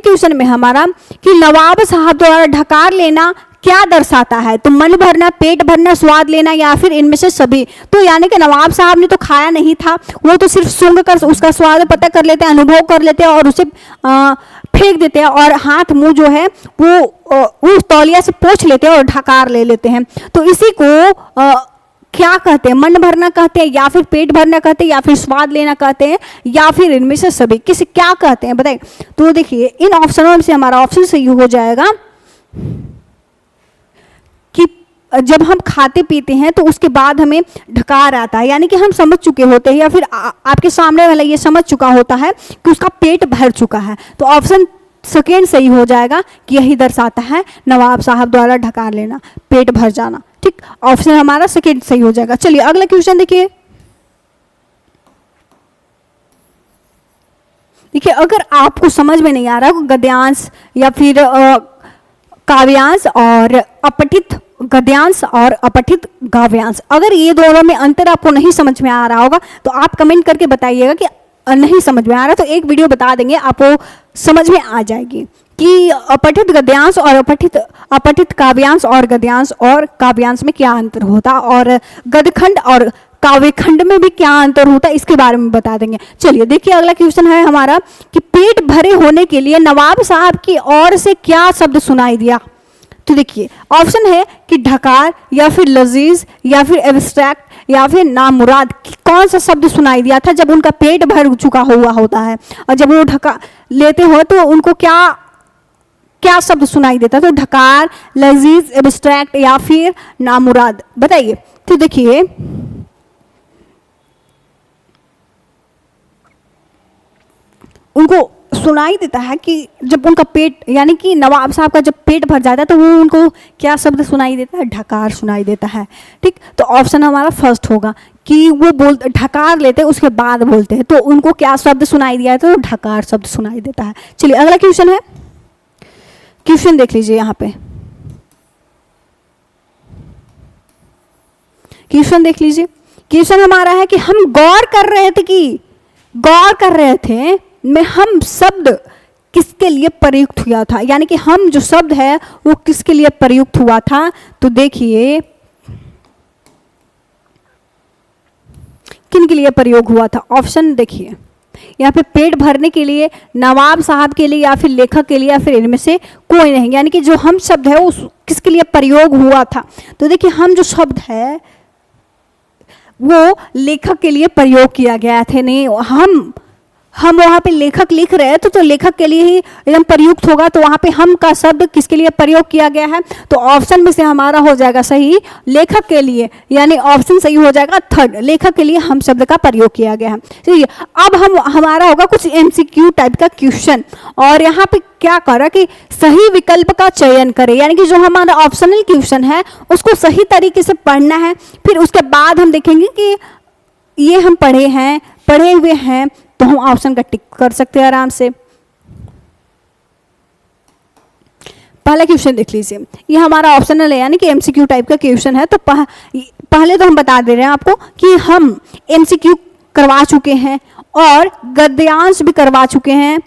क्वेश्चन में हमारा कि नवाब साहब द्वारा ढकार लेना क्या दर्शाता है? तो मन भरना, पेट भरना, स्वाद लेना या फिर इनमें से सभी। तो यानी कि नवाब साहब ने तो खाया नहीं था, वो तो सिर्फ सूंघ कर उसका स्वाद पता कर लेते हैं, अनुभव कर लेते हैं और उसे फेंक देते हैं और हाथ मुंह जो है वो तौलिया से पोंछ लेते हैं और ढकार ले लेते हैं। तो इसी को क्या कहते हैं? मन भरना कहते हैं या फिर पेट भरना कहते हैं या फिर स्वाद लेना कहते हैं या फिर इनमें से सभी। किसी क्या कहते हैं बताइए? तो देखिए इन ऑप्शनों में से हमारा ऑप्शन सही हो जाएगा कि जब हम खाते पीते हैं तो उसके बाद हमें ढकार आता है, यानी कि हम समझ चुके होते हैं या फिर आपके सामने वाला ये समझ चुका होता है कि उसका पेट भर चुका है। तो ऑप्शन सेकेंड सही हो जाएगा कि यही दर्शाता है नवाब साहब द्वारा ढकार लेना, पेट भर जाना। ठीक, ऑप्शन हमारा सेकेंड सही हो जाएगा। चलिए अगला क्वेश्चन देखिए। देखिए अगर आपको समझ में नहीं आ रहा गद्यांश या फिर काव्यांश और अपठित गद्यांश और अपठित काव्यांश, अगर ये दोनों में अंतर आपको नहीं समझ में आ रहा होगा तो आप कमेंट करके बताइएगा कि नहीं समझ में आ रहा, तो एक वीडियो बता देंगे, आपको समझ में आ जाएगी कि अपठित गद्यांश और अपठित काव्यांश और गद्यांश और काव्यांश में क्या अंतर होता और गद्यखंड और काव्यखंड में भी क्या अंतर होता है, इसके बारे में बता देंगे। चलिए देखिए अगला क्वेश्चन है हमारा कि पेट भरे होने के लिए नवाब साहब की ओर से क्या शब्द सुनाई दिया? तो देखिए ऑप्शन है कि ढकार या फिर लजीज या फिर एब्स्ट्रैक्ट या फिर नामुराद। कौन सा शब्द सुनाई दिया था जब उनका पेट भर चुका हुआ होता है और जब वो ढका लेते हो तो उनको क्या शब्द सुनाई देता? तो ढकार, लजीज, एब्स्ट्रैक्ट या फिर नामुराद, बताइए। तो देखिए उनको सुनाई देता है कि जब उनका पेट यानी कि नवाब साहब का जब पेट भर जाता है तो वो उनको क्या शब्द सुनाई देता है? ढकार सुनाई देता है। ठीक, तो ऑप्शन हमारा फर्स्ट होगा कि वो ढकार लेते हैं उसके बाद बोलते हैं, तो उनको क्या शब्द सुनाई दिया है? तो ढकार शब्द सुनाई देता है। चलिए अगला क्वेश्चन है, क्वेश्चन देख लीजिए यहाँ पे। क्वेश्चन देख लीजिए। क्वेश्चन हमारा है कि हम गौर कर रहे थे में हम शब्द किसके लिए प्रयुक्त हुआ था, यानी कि हम जो शब्द है वो किसके लिए प्रयुक्त हुआ था? तो देखिए किन के लिए प्रयोग हुआ था? ऑप्शन देखिए यहाँ पे पेट भरने के लिए, नवाब साहब के लिए या फिर लेखक के लिए या फिर इनमें से कोई नहीं, यानी कि जो हम शब्द है वो किसके लिए प्रयोग हुआ था? तो देखिए हम जो शब्द है वो लेखक के लिए प्रयोग किया गया थे। नहीं, हम वहाँ पे लेखक लिख रहे हैं तो लेखक के लिए ही एकदम प्रयुक्त होगा, तो वहाँ पे हम का शब्द किसके लिए प्रयोग किया गया है? तो ऑप्शन में से हमारा हो जाएगा सही लेखक के लिए, यानी ऑप्शन सही हो जाएगा थर्ड, लेखक के लिए हम शब्द का प्रयोग किया गया है। ठीक, अब हमारा होगा कुछ MCQ टाइप का क्वेश्चन और यहाँ पे क्या करा कि सही विकल्प का चयन करें, यानी कि जो हमारा ऑप्शनल क्वेश्चन है उसको सही तरीके से पढ़ना है। फिर उसके बाद हम देखेंगे कि ये हम पढ़े हुए हैं तो हम ऑप्शन का टिक कर सकते हैं आराम से। पहला क्वेश्चन देख लीजिए, ये हमारा ऑप्शनल है यानी कि एमसीक्यू टाइप का क्वेश्चन है। तो पहले तो हम बता दे रहे हैं आपको कि हम एमसीक्यू करवा चुके हैं और गद्यांश भी करवा चुके हैं,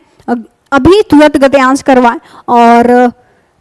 अभी तुरंत गद्यांश करवाएं और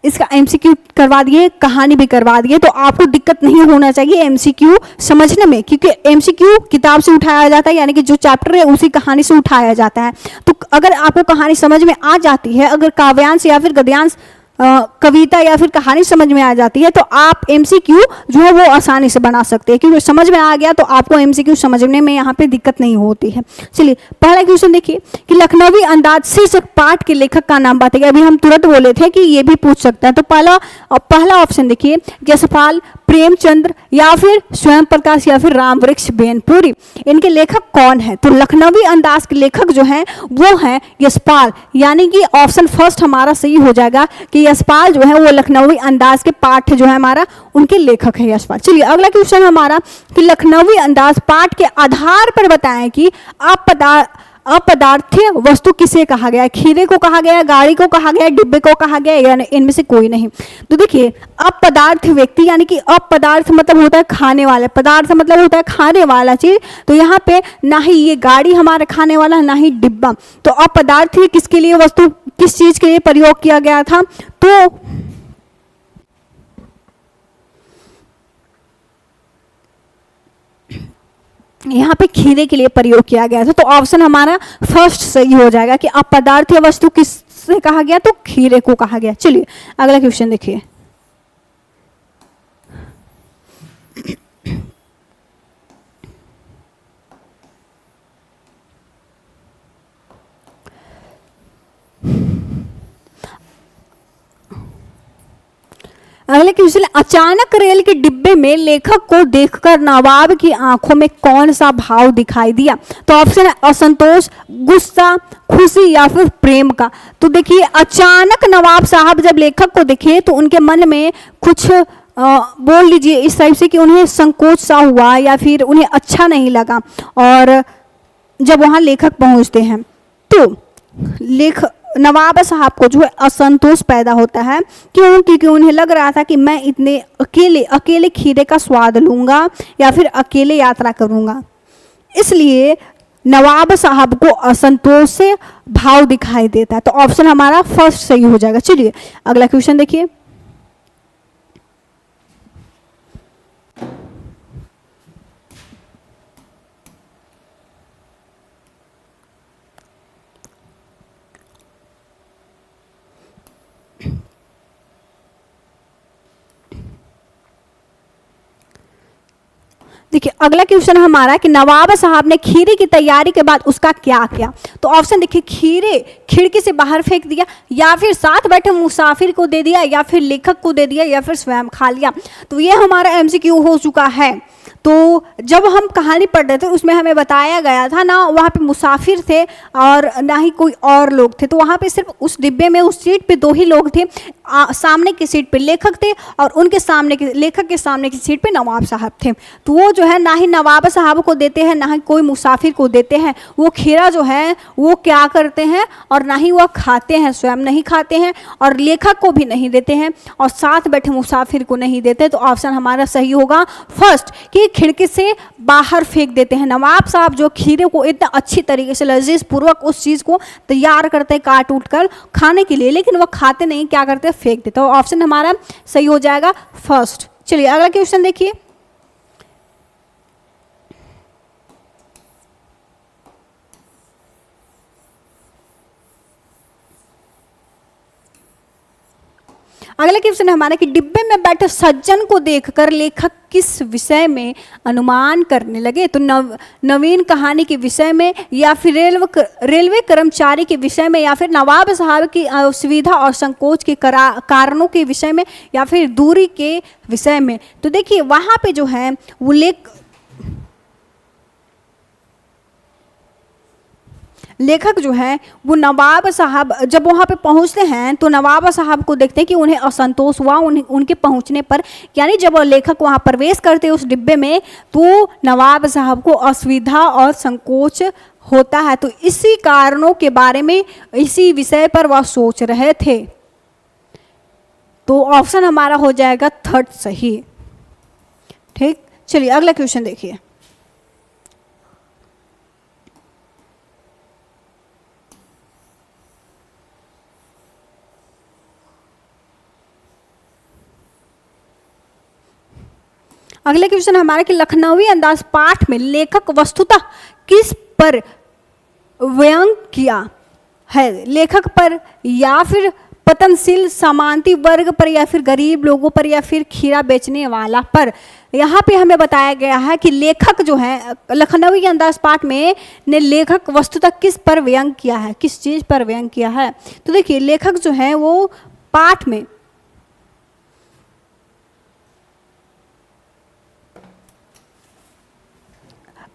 इसका एमसीक्यू करवा दिए, कहानी भी करवा दिए। तो आपको दिक्कत नहीं होना चाहिए एमसीक्यू समझने में, क्योंकि एमसीक्यू किताब से उठाया जाता है, यानी कि जो चैप्टर है उसी कहानी से उठाया जाता है। तो अगर आपको कहानी समझ में आ जाती है, अगर काव्यांश या फिर गद्यांश कविता या फिर कहानी समझ में आ जाती है, तो आप एमसीक्यू जो है वो आसानी से बना सकते हैं, क्योंकि समझ में आ गया तो आपको एमसीक्यू समझने में यहाँ पे दिक्कत नहीं होती है। चलिए पहला क्वेश्चन देखिए कि लखनवी अंदाज शीर्षक पाठ के लेखक का नाम बताइए। अभी हम तुरंत बोले थे कि ये भी पूछ सकता है। तो पहला ऑप्शन देखिए, यशपाल, प्रेमचंद्र या फिर स्वयं प्रकाश या फिर रामवृक्ष बेनपुरी, इनके लेखक कौन है? तो लखनवी अंदाज के लेखक जो हैं वो हैं यशपाल, यानी कि ऑप्शन फर्स्ट हमारा सही हो जाएगा कि यशपाल जो है वो लखनवी अंदाज के पाठ जो है हमारा उनके लेखक है यशपाल। चलिए अगला क्वेश्चन हमारा कि लखनवी अंदाज पाठ के आधार पर बताएं कि अपदार्थीय वस्तु किसे कहा गया है? खीरे को कहा गया, गाड़ी को कहा गया, डिब्बे को कहा गया, या इनमें से कोई नहीं। तो देखिए अपदार्थ व्यक्ति यानी कि अपदार्थ मतलब होता है खाने वाला, पदार्थ मतलब होता है खाने वाला चीज। तो यहाँ पे ना ही ये गाड़ी हमारा खाने वाला ना ही डिब्बा। तो अपदार्थीय किसके लिए वस्तु, किस चीज के लिए प्रयोग किया गया था? तो यहाँ पे खीरे के लिए प्रयोग किया गया था। तो ऑप्शन हमारा फर्स्ट सही हो जाएगा कि अपदार्थीय वस्तु किससे कहा गया? तो खीरे को कहा गया। चलिए अगला क्वेश्चन देखिए, अगले क्वेश्चन, अचानक रेल के डिब्बे में लेखक को देखकर नवाब की आंखों में कौन सा भाव दिखाई दिया? तो ऑप्शन है असंतोष, गुस्सा, खुशी या फिर प्रेम का। तो देखिए अचानक नवाब साहब जब लेखक को देखे तो उनके मन में कुछ बोल लीजिए इस टाइप से कि उन्हें संकोच सा हुआ या फिर उन्हें अच्छा नहीं लगा। और जब वहाँ लेखक पहुँचते हैं तो नवाब साहब को जो है असंतोष पैदा होता है। क्यों? क्योंकि उन्हें लग रहा था कि मैं इतने अकेले खीरे का स्वाद लूँगा या फिर अकेले यात्रा करूँगा, इसलिए नवाब साहब को असंतोष से भाव दिखाई देता है। तो ऑप्शन हमारा फर्स्ट सही हो जाएगा। चलिए अगला क्वेश्चन देखिए, देखिए अगला क्वेश्चन हमारा कि नवाब साहब ने खीरे की तैयारी के बाद उसका क्या किया? तो ऑप्शन देखिए, खीरे खिड़की से बाहर फेंक दिया, या फिर साथ बैठे मुसाफिर को दे दिया, या फिर लेखक को दे दिया, या फिर स्वयं खा लिया। तो ये हमारा एमसीक्यू हो चुका है। तो जब हम कहानी पढ़ रहे थे उसमें हमें बताया गया था ना वहाँ पे मुसाफिर थे और ना ही कोई और लोग थे। तो वहाँ पे सिर्फ उस डिब्बे में उस सीट पे दो ही लोग थे। सामने की सीट पे लेखक थे और उनके सामने की लेखक के सामने की सीट पे नवाब साहब थे। तो वो जो है ना ही नवाब साहब को देते हैं ना ही कोई मुसाफिर को देते हैं। वो खीरा जो है वो क्या करते हैं और ना ही वह खाते हैं, स्वयं नहीं खाते हैं और लेखक को भी नहीं देते हैं और साथ बैठे मुसाफिर को नहीं देते। तो ऑप्शन हमारा सही होगा फर्स्ट कि खिड़की से बाहर फेंक देते हैं। नवाब साहब जो खीरे को इतना अच्छी तरीके से लजीज पूर्वक उस चीज़ को तैयार करते हैं काट उठ कर खाने के लिए, लेकिन वह खाते नहीं, क्या करते हैं, फेंक देते हैं। तो ऑप्शन हमारा सही हो जाएगा फर्स्ट। चलिए अगला क्वेश्चन देखिए, अगला क्वेश्चन है हमारा कि डिब्बे में बैठे सज्जन को देखकर लेखक किस विषय में अनुमान करने लगे? तो नवीन कहानी के विषय में, या फिर रेलवे कर्मचारी के विषय में, या फिर नवाब साहब की असुविधा और संकोच के कारणों के विषय में, या फिर दूरी के विषय में। तो देखिए वहाँ पे जो है वो लेखक जो है वो नवाब साहब जब वहाँ पे पहुँचते हैं तो नवाब साहब को देखते हैं कि उन्हें असंतोष हुआ उनके पहुँचने पर। यानी जब लेखक वहाँ प्रवेश करते उस डिब्बे में तो नवाब साहब को असुविधा और संकोच होता है। तो इसी कारणों के बारे में, इसी विषय पर वह सोच रहे थे। तो ऑप्शन हमारा हो जाएगा थर्ड सही। ठीक, चलिए अगला क्वेश्चन देखिए। अगले क्वेश्चन हमारा कि लखनवी अंदाज पाठ में लेखक वस्तुतः किस पर व्यंग किया है? लेखक पर, या फिर पतनशील सामंती वर्ग पर, या फिर गरीब लोगों पर, या फिर खीरा बेचने वाला पर। यहाँ पे हमें बताया गया है कि लेखक जो है लखनवी अंदाज पाठ में ने लेखक वस्तुतः किस पर व्यंग किया है, किस चीज पर व्यंग किया है। तो देखिए लेखक जो है वो पाठ में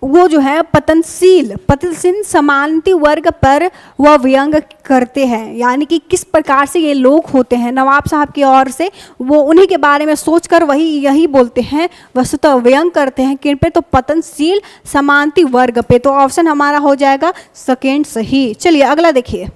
वो जो है पतनशील समानती वर्ग पर वह व्यंग करते हैं, यानी कि किस प्रकार से ये लोग होते हैं नवाब साहब की ओर से, वो उन्हीं के बारे में सोचकर वही यही बोलते हैं, वस्तुतः व्यंग करते हैं किन पे? तो पतनशील समानती वर्ग पे। तो ऑप्शन हमारा हो जाएगा सेकेंड सही। चलिए अगला देखिए।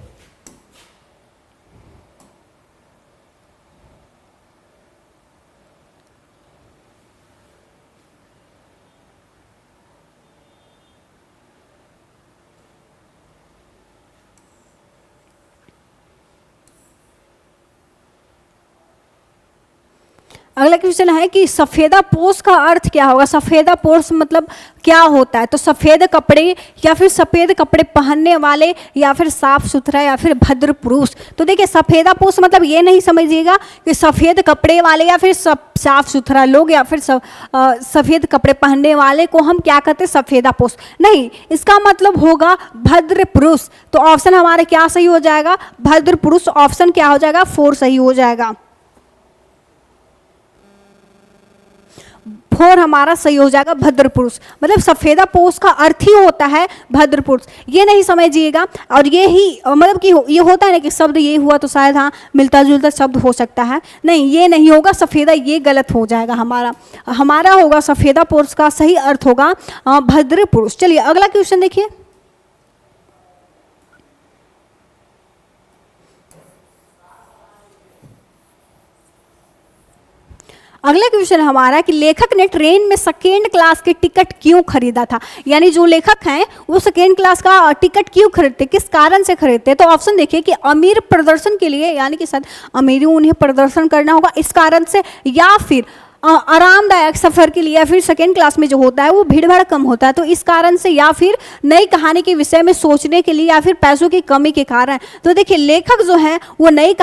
अगला क्वेश्चन है कि सफेदा पोश का अर्थ क्या होगा? सफेदा पोश मतलब क्या होता है? तो सफेद कपड़े, या फिर सफेद कपड़े पहनने वाले, या फिर साफ सुथरा, या फिर भद्र पुरुष। तो देखिए सफेदा पोश मतलब ये नहीं समझिएगा कि सफेद कपड़े वाले या फिर साफ सुथरा लोग, या फिर सफेद कपड़े पहनने वाले को हम क्या कहते हैं? सफेदा पोश। नहीं, इसका मतलब होगा भद्र पुरुष। तो ऑप्शन हमारे क्या सही हो जाएगा? भद्र पुरुष। ऑप्शन क्या हो जाएगा? 4 सही हो जाएगा। 4 हमारा सही हो जाएगा, भद्र पुरुष। मतलब सफेदा पोश का अर्थ ही होता है भद्र पुरुष, ये नहीं समझिएगा। और ये ही मतलब कि ये होता है ना कि शब्द ये हुआ तो शायद हाँ मिलता जुलता शब्द हो सकता है, नहीं ये नहीं होगा। सफेदा ये गलत हो जाएगा हमारा होगा सफेदा पोश का सही अर्थ होगा भद्र पुरुष। चलिए अगला क्वेश्चन देखिए। अगला क्वेश्चन हमारा कि लेखक ने ट्रेन में सेकेंड क्लास के टिकट क्यों खरीदा था? यानी जो लेखक हैं वो सेकेंड क्लास का टिकट क्यों खरीदते, किस कारण से खरीदते? तो ऑप्शन देखिए कि अमीर प्रदर्शन के लिए, यानी कि शायद अमीरी उन्हें प्रदर्शन करना होगा इस कारण से, या फिर आरामदायक सफर के लिए, या फिर सेकेंड क्लास में जो होता है वो भीड़ भाड़ कम होता है तो इस कारण से, या फिर नई कहानी के विषय में सोचने के लिए, या फिर पैसों की कमी के कारण। तो देखिए लेखक जो है वो नई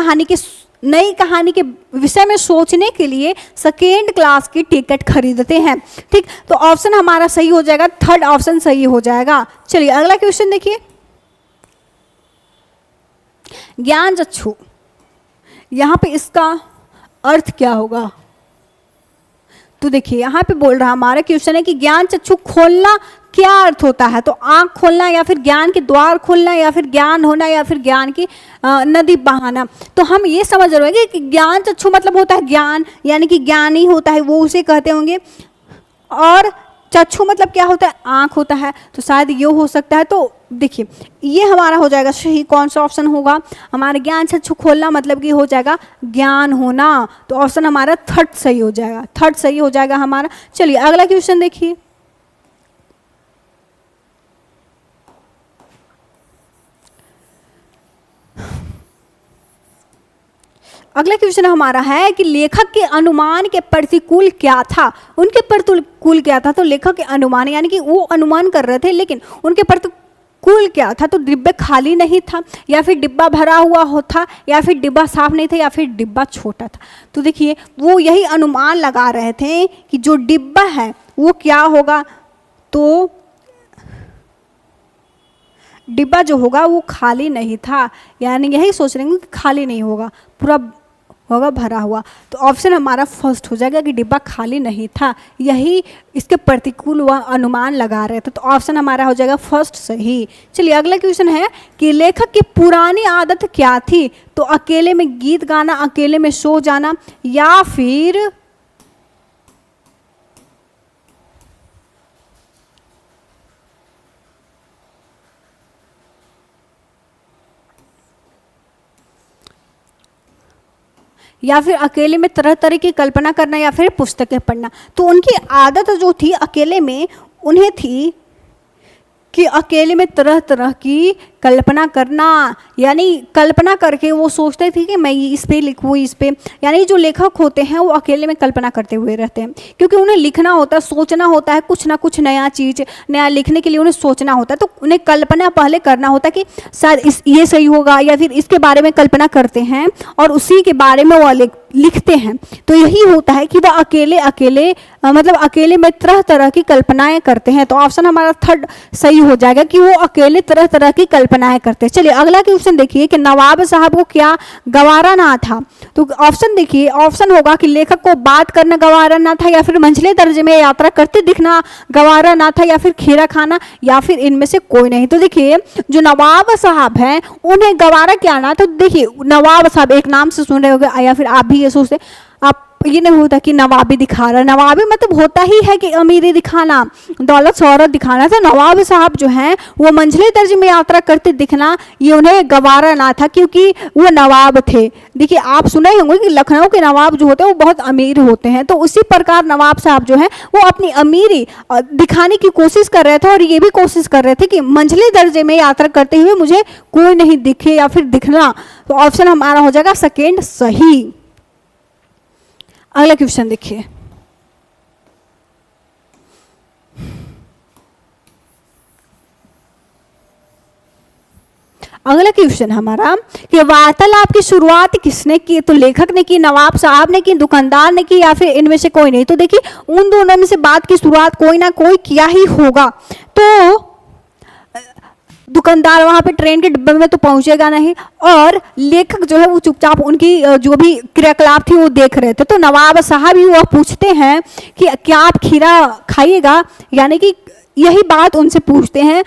कहानी के विषय में सोचने के लिए सेकेंड क्लास की टिकट खरीदते हैं। ठीक, तो ऑप्शन हमारा सही हो जाएगा, थर्ड ऑप्शन सही हो जाएगा। चलिए अगला क्वेश्चन देखिए। ज्ञान चक्षु, यहां पे इसका अर्थ क्या होगा? तो देखिए यहाँ पे बोल रहा हमारा क्वेश्चन है कि ज्ञान चक्षु खोलना क्या अर्थ होता है? तो आंख खोलना, या फिर ज्ञान के द्वार खोलना, या फिर ज्ञान होना, या फिर ज्ञान की नदी बहाना। तो हम ये समझ रहे हैं कि ज्ञान चक्षु मतलब होता है ज्ञान, यानी कि ज्ञान ही होता है वो उसे कहते होंगे, और चक्षु मतलब क्या होता है? आंख होता है, तो शायद ये हो सकता है। तो देखिए ये हमारा हो जाएगा सही। कौन सा ऑप्शन होगा? हमारा ज्ञान चक्षु खोलना मतलब कि हो जाएगा ज्ञान होना। तो ऑप्शन हमारा थर्ड सही हो जाएगा, थर्ड सही हो जाएगा हमारा। चलिए अगला क्वेश्चन देखिए। अगला क्वेश्चन हमारा है कि लेखक के अनुमान के प्रतिकूल क्या था? उनके प्रतिकूल क्या था? तो लेखक के अनुमान यानी कि वो अनुमान कर रहे थे, लेकिन उनके प्रतिकूल क्या था? तो डिब्बे खाली नहीं था, या फिर डिब्बा भरा हुआ था, या फिर डिब्बा साफ नहीं था, या फिर डिब्बा छोटा था। तो देखिए वो यही अनुमान लगा रहे थे कि जो डिब्बा है वो क्या होगा? तो डिब्बा जो होगा वो खाली नहीं था, यानी यही सोच रहे हैं कि खाली नहीं होगा, पूरा होगा भरा हुआ। तो ऑप्शन हमारा फर्स्ट हो जाएगा कि डिब्बा खाली नहीं था, यही इसके प्रतिकूल वह अनुमान लगा रहे थे। तो ऑप्शन हमारा हो जाएगा फर्स्ट सही। चलिए अगला क्वेश्चन है कि लेखक की पुरानी आदत क्या थी? तो अकेले में गीत गाना, अकेले में सो जाना, या फिर या फिर अकेले में तरह तरह की कल्पना करना, या फिर पुस्तकें पढ़ना। तो उनकी आदत जो थी अकेले में, उन्हें थी कि अकेले में तरह तरह की कल्पना करना, यानी कल्पना करके वो सोचते थे कि मैं इस पे लिखूँ, इस पे। यानी जो लेखक होते हैं वो अकेले में कल्पना करते हुए रहते हैं, क्योंकि उन्हें लिखना होता है, सोचना होता है, कुछ ना कुछ नया चीज़ नया लिखने के लिए उन्हें सोचना होता है। तो उन्हें कल्पना पहले करना होता है कि शायद ये सही होगा, या फिर इसके बारे में कल्पना करते हैं और उसी के बारे में वो लिखते हैं। तो यही होता है कि वह मतलब अकेले में तरह तरह की कल्पनाएं करते हैं। तो ऑप्शन हमारा थर्ड सही हो जाएगा कि वो अकेले तरह तरह की कल्पनाएं करते हैं। चलिए अगला क्वेश्चन देखिए कि नवाब साहब को क्या गवारा ना था। तो ऑप्शन देखिए, ऑप्शन होगा कि लेखक को बात करना गवारा ना था, या फिर मंझले दर्जे में यात्रा करते दिखना गवारा ना था, या फिर खीरा खाना, या फिर इनमें से कोई नहीं। तो देखिए जो नवाब साहब हैं उन्हें गवारा क्या ना। तो देखिए नवाब साहब एक नाम से सुन रहे होंगे, या फिर आप भी ये सोचते आप ये नहीं होता कि नवाबी दिखा रहा है। नवाबी मतलब होता ही है कि अमीरी दिखाना, दौलत शोहरत दिखाना। तो नवाब साहब जो हैं वो मंझले दर्जे में यात्रा करते दिखना ये उन्हें गवारा ना था, क्योंकि वो नवाब थे। देखिए आप सुने होंगे कि लखनऊ के नवाब जो होते हैं वो बहुत अमीर होते हैं। तो उसी प्रकार नवाब साहब जो हैं वो अपनी अमीरी दिखाने की कोशिश कर रहे थे, और ये भी कोशिश कर रहे थे कि मंझले दर्जे में यात्रा करते हुए मुझे कोई नहीं दिखे या फिर दिखना। तो ऑप्शन हमारा हो जाएगा सेकेंड सही। अगला क्वेश्चन देखिए, अगला क्वेश्चन हमारा कि वार्तालाप की शुरुआत किसने की। तो लेखक ने की, नवाब साहब ने की, दुकानदार ने की, या फिर इनमें से कोई नहीं। तो देखिए उन दोनों में से बात की शुरुआत कोई ना कोई किया ही होगा। तो दुकानदार वहाँ पे ट्रेन के डिब्बे में तो पहुंचेगा नहीं, और लेखक जो है वो चुपचाप उनकी जो भी क्रियाकलाप थी वो देख रहे थे। तो नवाब साहब ही वो पूछते हैं कि क्या आप खीरा खाइएगा, यानी कि यही बात उनसे पूछते हैं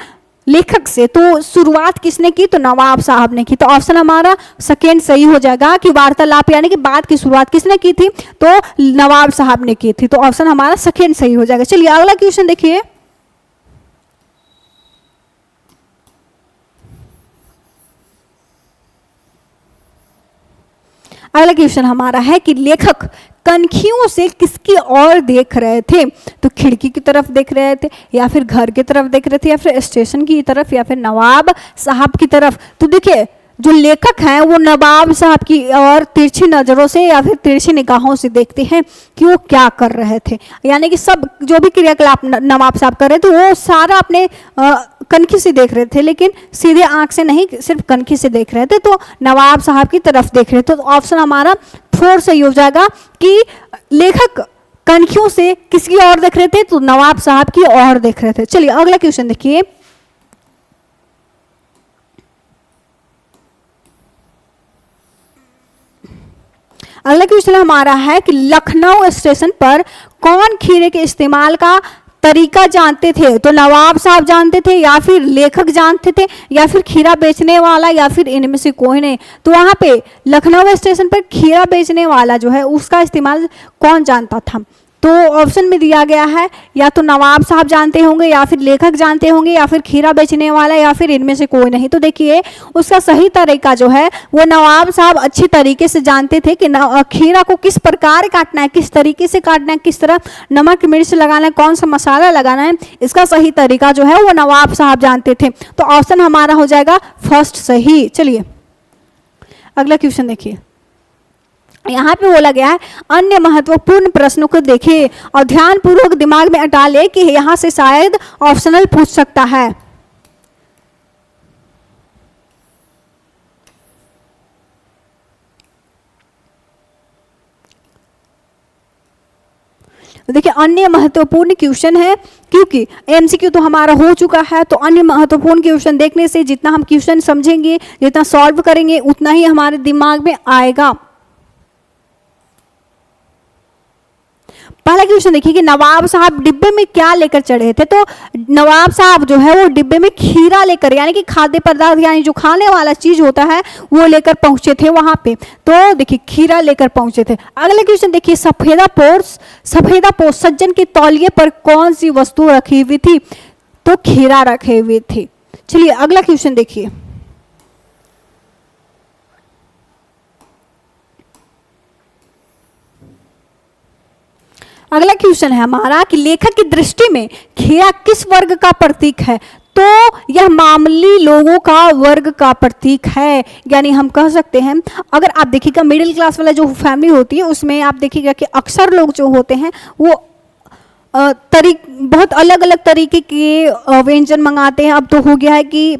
लेखक से। तो शुरुआत किसने की। तो नवाब साहब ने की। तो ऑप्शन हमारा सेकेंड सही हो जाएगा कि वार्तालाप यानी कि बात की शुरुआत किसने की थी। तो नवाब साहब ने की थी। तो ऑप्शन हमारा सेकेंड सही हो जाएगा। चलिए अगला क्वेश्चन देखिए, अगला क्वेश्चन हमारा है कि लेखक कनखियों से किसकी ओर देख रहे थे। तो खिड़की की तरफ देख रहे थे, या फिर घर की तरफ देख रहे थे, या फिर स्टेशन की तरफ, या फिर नवाब साहब की तरफ। तो देखिए जो लेखक हैं वो नवाब साहब की ओर तिरछी नज़रों से या फिर तिरछी निगाहों से देखते हैं कि वो क्या कर रहे थे। यानी कि सब जो भी क्रियाकलाप नवाब साहब कर रहे थे वो सारा अपने कनखी से देख रहे थे, लेकिन सीधे आंख से नहीं, सिर्फ कनखी से देख रहे थे। तो नवाब साहब की तरफ देख रहे थे। तो ऑप्शन हमारा फोर सही हो जाएगा कि लेखक कनखियों से किसकी ओर देख रहे थे। तो नवाब साहब की ओर देख रहे थे। चलिए अगला क्वेश्चन देखिए, अगला क्वेश्चन हमारा है कि लखनऊ स्टेशन पर कौन खीरे के इस्तेमाल का तरीका जानते थे। तो नवाब साहब जानते थे, या फिर लेखक जानते थे, या फिर खीरा बेचने वाला, या फिर इनमें से कोई नहीं। तो वहाँ पे लखनऊ स्टेशन पर खीरा बेचने वाला जो है उसका इस्तेमाल कौन जानता था। तो ऑप्शन में दिया गया है या तो नवाब साहब जानते होंगे, या फिर लेखक जानते होंगे, या फिर खीरा बेचने वाला, या फिर इनमें से कोई नहीं। तो देखिए उसका सही तरीका जो है वो नवाब साहब अच्छी तरीके से जानते थे कि खीरा को किस प्रकार काटना है, किस तरीके से काटना है, किस तरह नमक मिर्च लगाना है, कौन सा मसाला लगाना है, इसका सही तरीका जो है वो नवाब साहब जानते थे। तो ऑप्शन हमारा हो जाएगा फर्स्ट सही। चलिए अगला क्वेश्चन देखिए, यहाँ पे बोला गया है अन्य महत्वपूर्ण प्रश्नों को देखिए और ध्यानपूर्वक दिमाग में अटा ले कि यहाँ से शायद ऑप्शनल पूछ सकता है। देखिए अन्य महत्वपूर्ण क्वेश्चन है, क्योंकि एमसीक्यू तो हमारा हो चुका है। तो अन्य महत्वपूर्ण क्वेश्चन देखने से जितना हम क्वेश्चन समझेंगे, जितना सॉल्व करेंगे, उतना ही हमारे दिमाग में आएगा। पहला क्वेश्चन देखिए कि नवाब साहब डिब्बे में क्या लेकर चढ़े थे। तो नवाब साहब जो है वो डिब्बे में खीरा लेकर, यानी कि खाद्य पदार्थ यानी जो खाने वाला चीज होता है वो लेकर पहुंचे थे वहां पे। तो देखिए खीरा लेकर पहुंचे थे। अगला क्वेश्चन देखिए सफेदा पोस्ट सज्जन के तौलिए पर कौन सी वस्तु रखी हुई थी। तो खीरा रखे हुए थे। चलिए अगला क्वेश्चन देखिए, अगला क्वेश्चन है हमारा कि लेखक की दृष्टि में खीरा किस वर्ग का प्रतीक है? तो यह मामूली लोगों का वर्ग का प्रतीक है। यानी हम कह सकते हैं, अगर आप देखिएगा मिडिल क्लास वाला जो फैमिली होती है उसमें आप देखिएगा कि अक्सर लोग जो होते हैं वो बहुत अलग अलग तरीके के व्यंजन मंगाते हैं। अब तो हो गया है कि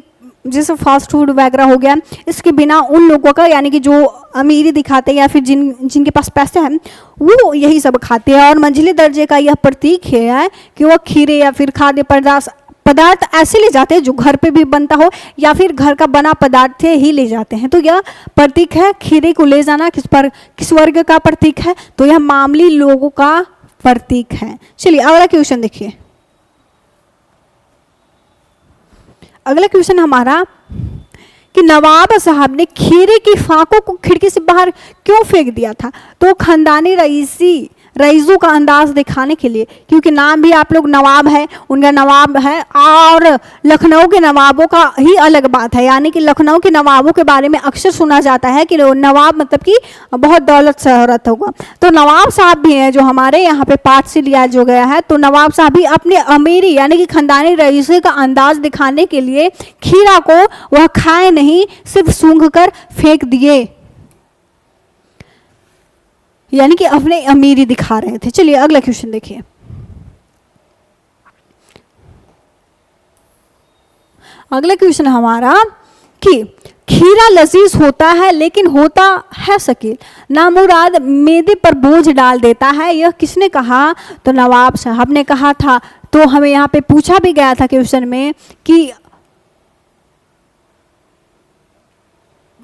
जैसे फास्ट फूड वगैरह हो गया, इसके बिना उन लोगों का यानी कि जो अमीरी दिखाते हैं या फिर जिनके पास पैसे हैं वो यही सब खाते हैं। और मंझले दर्जे का यह प्रतीक है कि वो खीरे या फिर खाद्य पदार्थ ऐसे ले जाते हैं जो घर पे भी बनता हो या फिर घर का बना पदार्थ ही ले जाते हैं। तो यह प्रतीक है, खीरे को ले जाना किस वर्ग का प्रतीक है? तो यह मामूली लोगों का प्रतीक है। चलिए अगला क्वेश्चन देखिए। अगला क्वेश्चन हमारा कि नवाब साहब ने खीरे की फाकों को खिड़की से बाहर क्यों फेंक दिया था? तो खानदानी रईसों का अंदाज दिखाने के लिए, क्योंकि नाम भी आप लोग नवाब है, उनका नवाब है। और लखनऊ के नवाबों का ही अलग बात है, यानी कि लखनऊ के नवाबों के बारे में अक्सर सुना जाता है कि नवाब मतलब कि बहुत दौलत शहरत होगा। तो नवाब साहब भी हैं जो हमारे यहाँ पे पाठ से लिया जो गया है। तो नवाब साहब भी अपने अमीरी यानी कि खानदानी रईसे का अंदाज दिखाने के लिए खीरा को वह खाए नहीं, सिर्फ सूंघ कर फेंक दिए, यानी कि अपने अमीरी दिखा रहे थे। चलिए अगला क्वेश्चन देखिए। अगला क्वेश्चन हमारा कि खीरा लजीज होता है लेकिन होता है शकील, नामुराद मैदे पर बोझ डाल देता है, यह किसने कहा? तो नवाब साहब ने कहा था। तो हमें यहाँ पे पूछा भी गया था क्वेश्चन में कि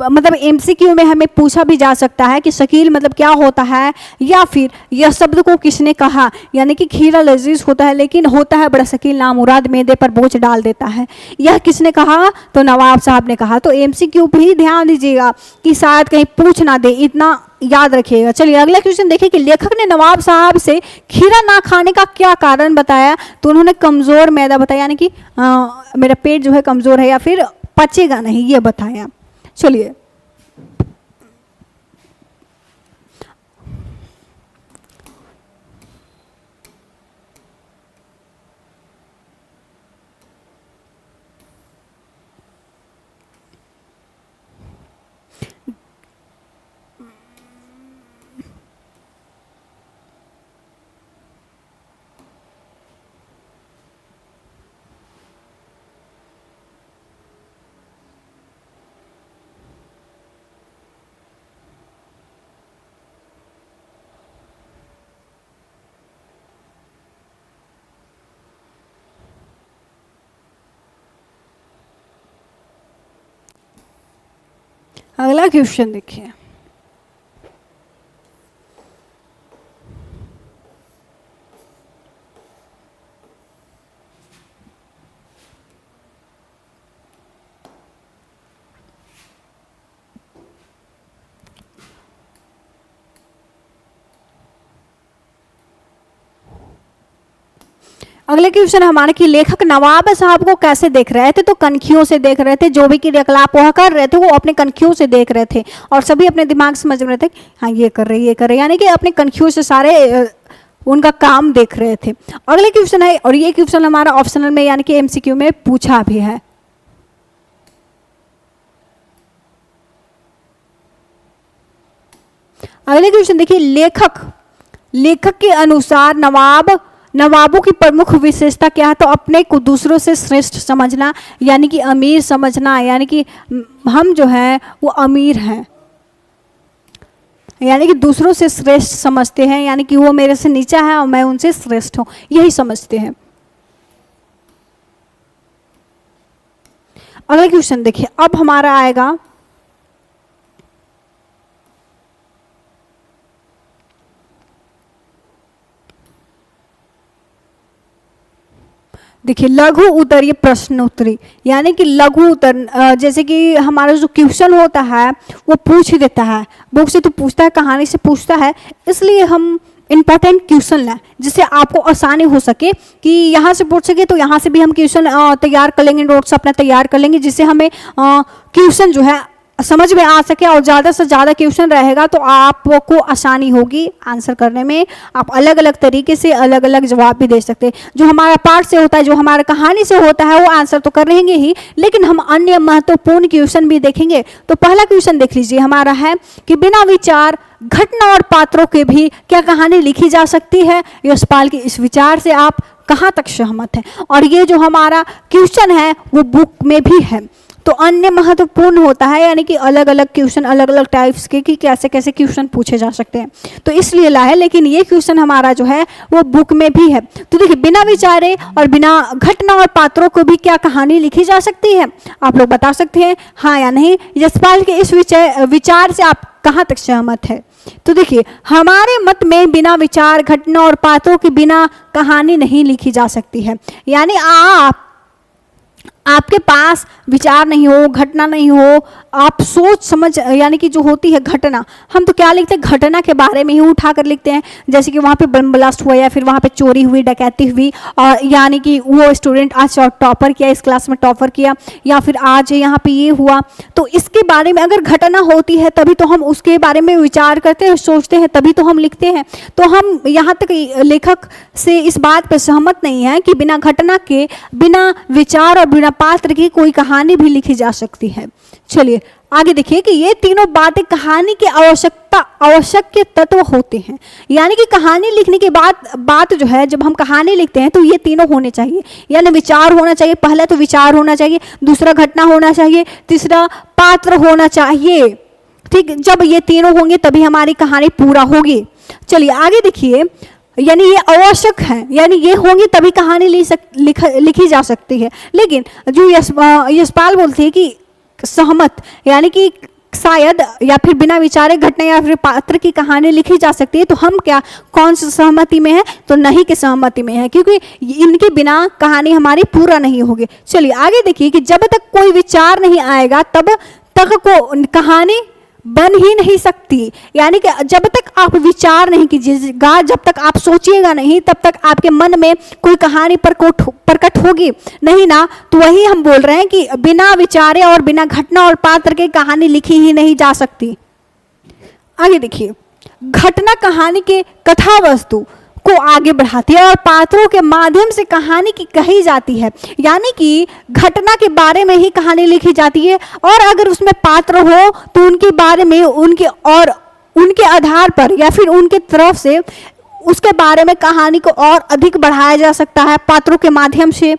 मतलब एमसीक्यू में हमें पूछा भी जा सकता है कि शकील मतलब क्या होता है, या फिर यह शब्द को किसने कहा। यानी कि खीरा लजीज होता है लेकिन होता है बड़ा शकील, नामुराद मैदे पर बोझ डाल देता है, यह किसने कहा? तो नवाब साहब ने कहा। तो एमसीक्यू भी ध्यान दीजिएगा कि शायद कहीं पूछ ना दे, इतना याद रखिएगा। चलिए अगला क्वेश्चन देखिए कि लेखक ने नवाब साहब से खीरा ना खाने का क्या कारण बताया? तो उन्होंने कमज़ोर मैदा बताया, यानी कि मेरा पेट जो है कमज़ोर है या फिर पचेगा नहीं, ये बताया। चलिए अगला क्वेश्चन देखिए। अगले क्वेश्चन हमारे कि लेखक नवाब साहब को कैसे देख रहे थे? तो कनखियों से देख रहे थे, जो भी क्रियाकलाप वह कर रहे थे वो अपने कनखियों से देख रहे थे और सभी अपने दिमाग से समझ रहे थे हाँ ये कर रहे, यानी कि अपने कनखियों से सारे उनका काम देख रहे थे। अगले क्वेश्चन है, और ये क्वेश्चन हमारा ऑप्शनल में यानी कि एमसीक्यू में पूछा भी है। अगले क्वेश्चन देखिए, लेखक के अनुसार नवाबों की प्रमुख विशेषता क्या है? तो अपने को दूसरों से श्रेष्ठ समझना, यानी कि अमीर समझना, यानी कि हम जो हैं वो अमीर हैं, यानी कि दूसरों से श्रेष्ठ समझते हैं, यानी कि वो मेरे से नीचा है और मैं उनसे श्रेष्ठ हूं, यही समझते हैं। अगला क्वेश्चन देखिए, अब हमारा आएगा देखिए लघु उत्तरीय प्रश्नोत्तरी, यानी कि लघु उत्तर, जैसे कि हमारा जो क्वेश्चन होता है वो पूछ देता है, बुक से तो पूछता है, कहानी से पूछता है, इसलिए हम इंपॉर्टेंट क्वेश्चन लें जिससे आपको आसानी हो सके कि यहाँ से पूछ सके तो यहाँ से भी हम क्वेश्चन तैयार कर लेंगे, नोट्स अपना तैयार कर लेंगे, जिससे हमें क्वेश्चन जो है समझ में आ सके और ज़्यादा से ज़्यादा क्वेश्चन रहेगा तो आपको आसानी होगी आंसर करने में। आप अलग अलग तरीके से अलग अलग जवाब भी दे सकते हैं। जो हमारा पाठ से होता है, जो हमारा कहानी से होता है, वो आंसर तो कर रहेंगे ही, लेकिन हम अन्य महत्वपूर्ण क्वेश्चन भी देखेंगे। तो पहला क्वेश्चन देख लीजिए हमारा है कि बिना विचार, घटना और पात्रों के भी क्या कहानी लिखी जा सकती है? यशपाल के इस विचार से आप कहाँ तक सहमत हैं? और ये जो हमारा क्वेश्चन है वो बुक में भी है, तो अन्य महत्वपूर्ण होता है, यानी कि अलग अलग क्वेश्चन अलग अलग टाइप्स के कि कैसे कैसे क्वेश्चन पूछे जा सकते हैं, तो इसलिए लाए। लेकिन ये क्वेश्चन हमारा जो है वो बुक में भी है। तो देखिए, बिना विचारे और बिना घटना और पात्रों को भी क्या कहानी लिखी जा सकती है? आप लोग बता सकते हैं हाँ या नहीं। यशपाल के इस विचार से आप कहाँ तक सहमत है? तो देखिए, हमारे मत में बिना विचार, घटना और पात्रों के बिना कहानी नहीं लिखी जा सकती है। यानी आपके पास विचार नहीं हो, घटना नहीं हो, आप सोच समझ, यानी कि जो होती है घटना, हम तो क्या लिखते हैं, घटना के बारे में ही उठा कर लिखते हैं। जैसे कि वहाँ पे बम ब्लास्ट हुआ, या फिर वहाँ पे चोरी हुई, डकैती हुई, और यानी कि वो स्टूडेंट आज टॉपर किया, इस क्लास में टॉपर किया, या फिर आज यहाँ पे ये हुआ, तो इसके बारे में अगर घटना होती है तभी तो हम उसके बारे में विचार करते हैं, सोचते हैं, तभी तो हम लिखते हैं। तो हम यहाँ तक लेखक से इस बात पर सहमत नहीं है कि बिना घटना के, बिना विचार और बिना पात्र की कोई कहानी भी लिखी जा सकती है। चलिए आगे देखिए कि ये तीनों बातें कहानी की आवश्यक तत्व होते हैं। यानी कि कहानी लिखने के बाद बात जो है, जब हम कहानी लिखते हैं तो ये तीनों होने चाहिए। यानी विचार होना चाहिए, पहला तो विचार होना चाहिए, दूसरा घटना होना चाहिए, तीसरा पात्र होना चाहिए। ठीक, जब ये तीनों होंगे तभी हमारी कहानी पूरा होगी। चलिए आगे देखिए, यानी ये आवश्यक है, यानी ये होंगे तभी कहानी लिखी जा सकती है। लेकिन जो यशपाल बोलते हैं कि सहमत, यानी कि शायद या फिर बिना विचारे घटना या फिर पात्र की कहानी लिखी जा सकती है, तो हम क्या कौन सी सहमति में है? तो नहीं के सहमति में है, क्योंकि इनके बिना कहानी हमारी पूरा नहीं होगी। चलिए आगे देखिए कि जब तक कोई विचार नहीं आएगा तब तक को कहानी बन ही नहीं सकती। यानी कि जब तक आप विचार नहीं कीजिएगा, जब तक आप सोचिएगा नहीं, तब तक आपके मन में कोई कहानी प्रकट होगी नहीं ना। तो वही हम बोल रहे हैं कि बिना विचारे और बिना घटना और पात्र के कहानी लिखी ही नहीं जा सकती। आगे देखिए, घटना कहानी के कथा वस्तु को आगे बढ़ाती है और पात्रों के माध्यम से कहानी की कही जाती है। यानी कि घटना के बारे में ही कहानी लिखी जाती है, और अगर उसमें पात्र हो तो उनके बारे में, उनके आधार पर या फिर उनके तरफ से उसके बारे में कहानी को और अधिक बढ़ाया जा सकता है पात्रों के माध्यम से।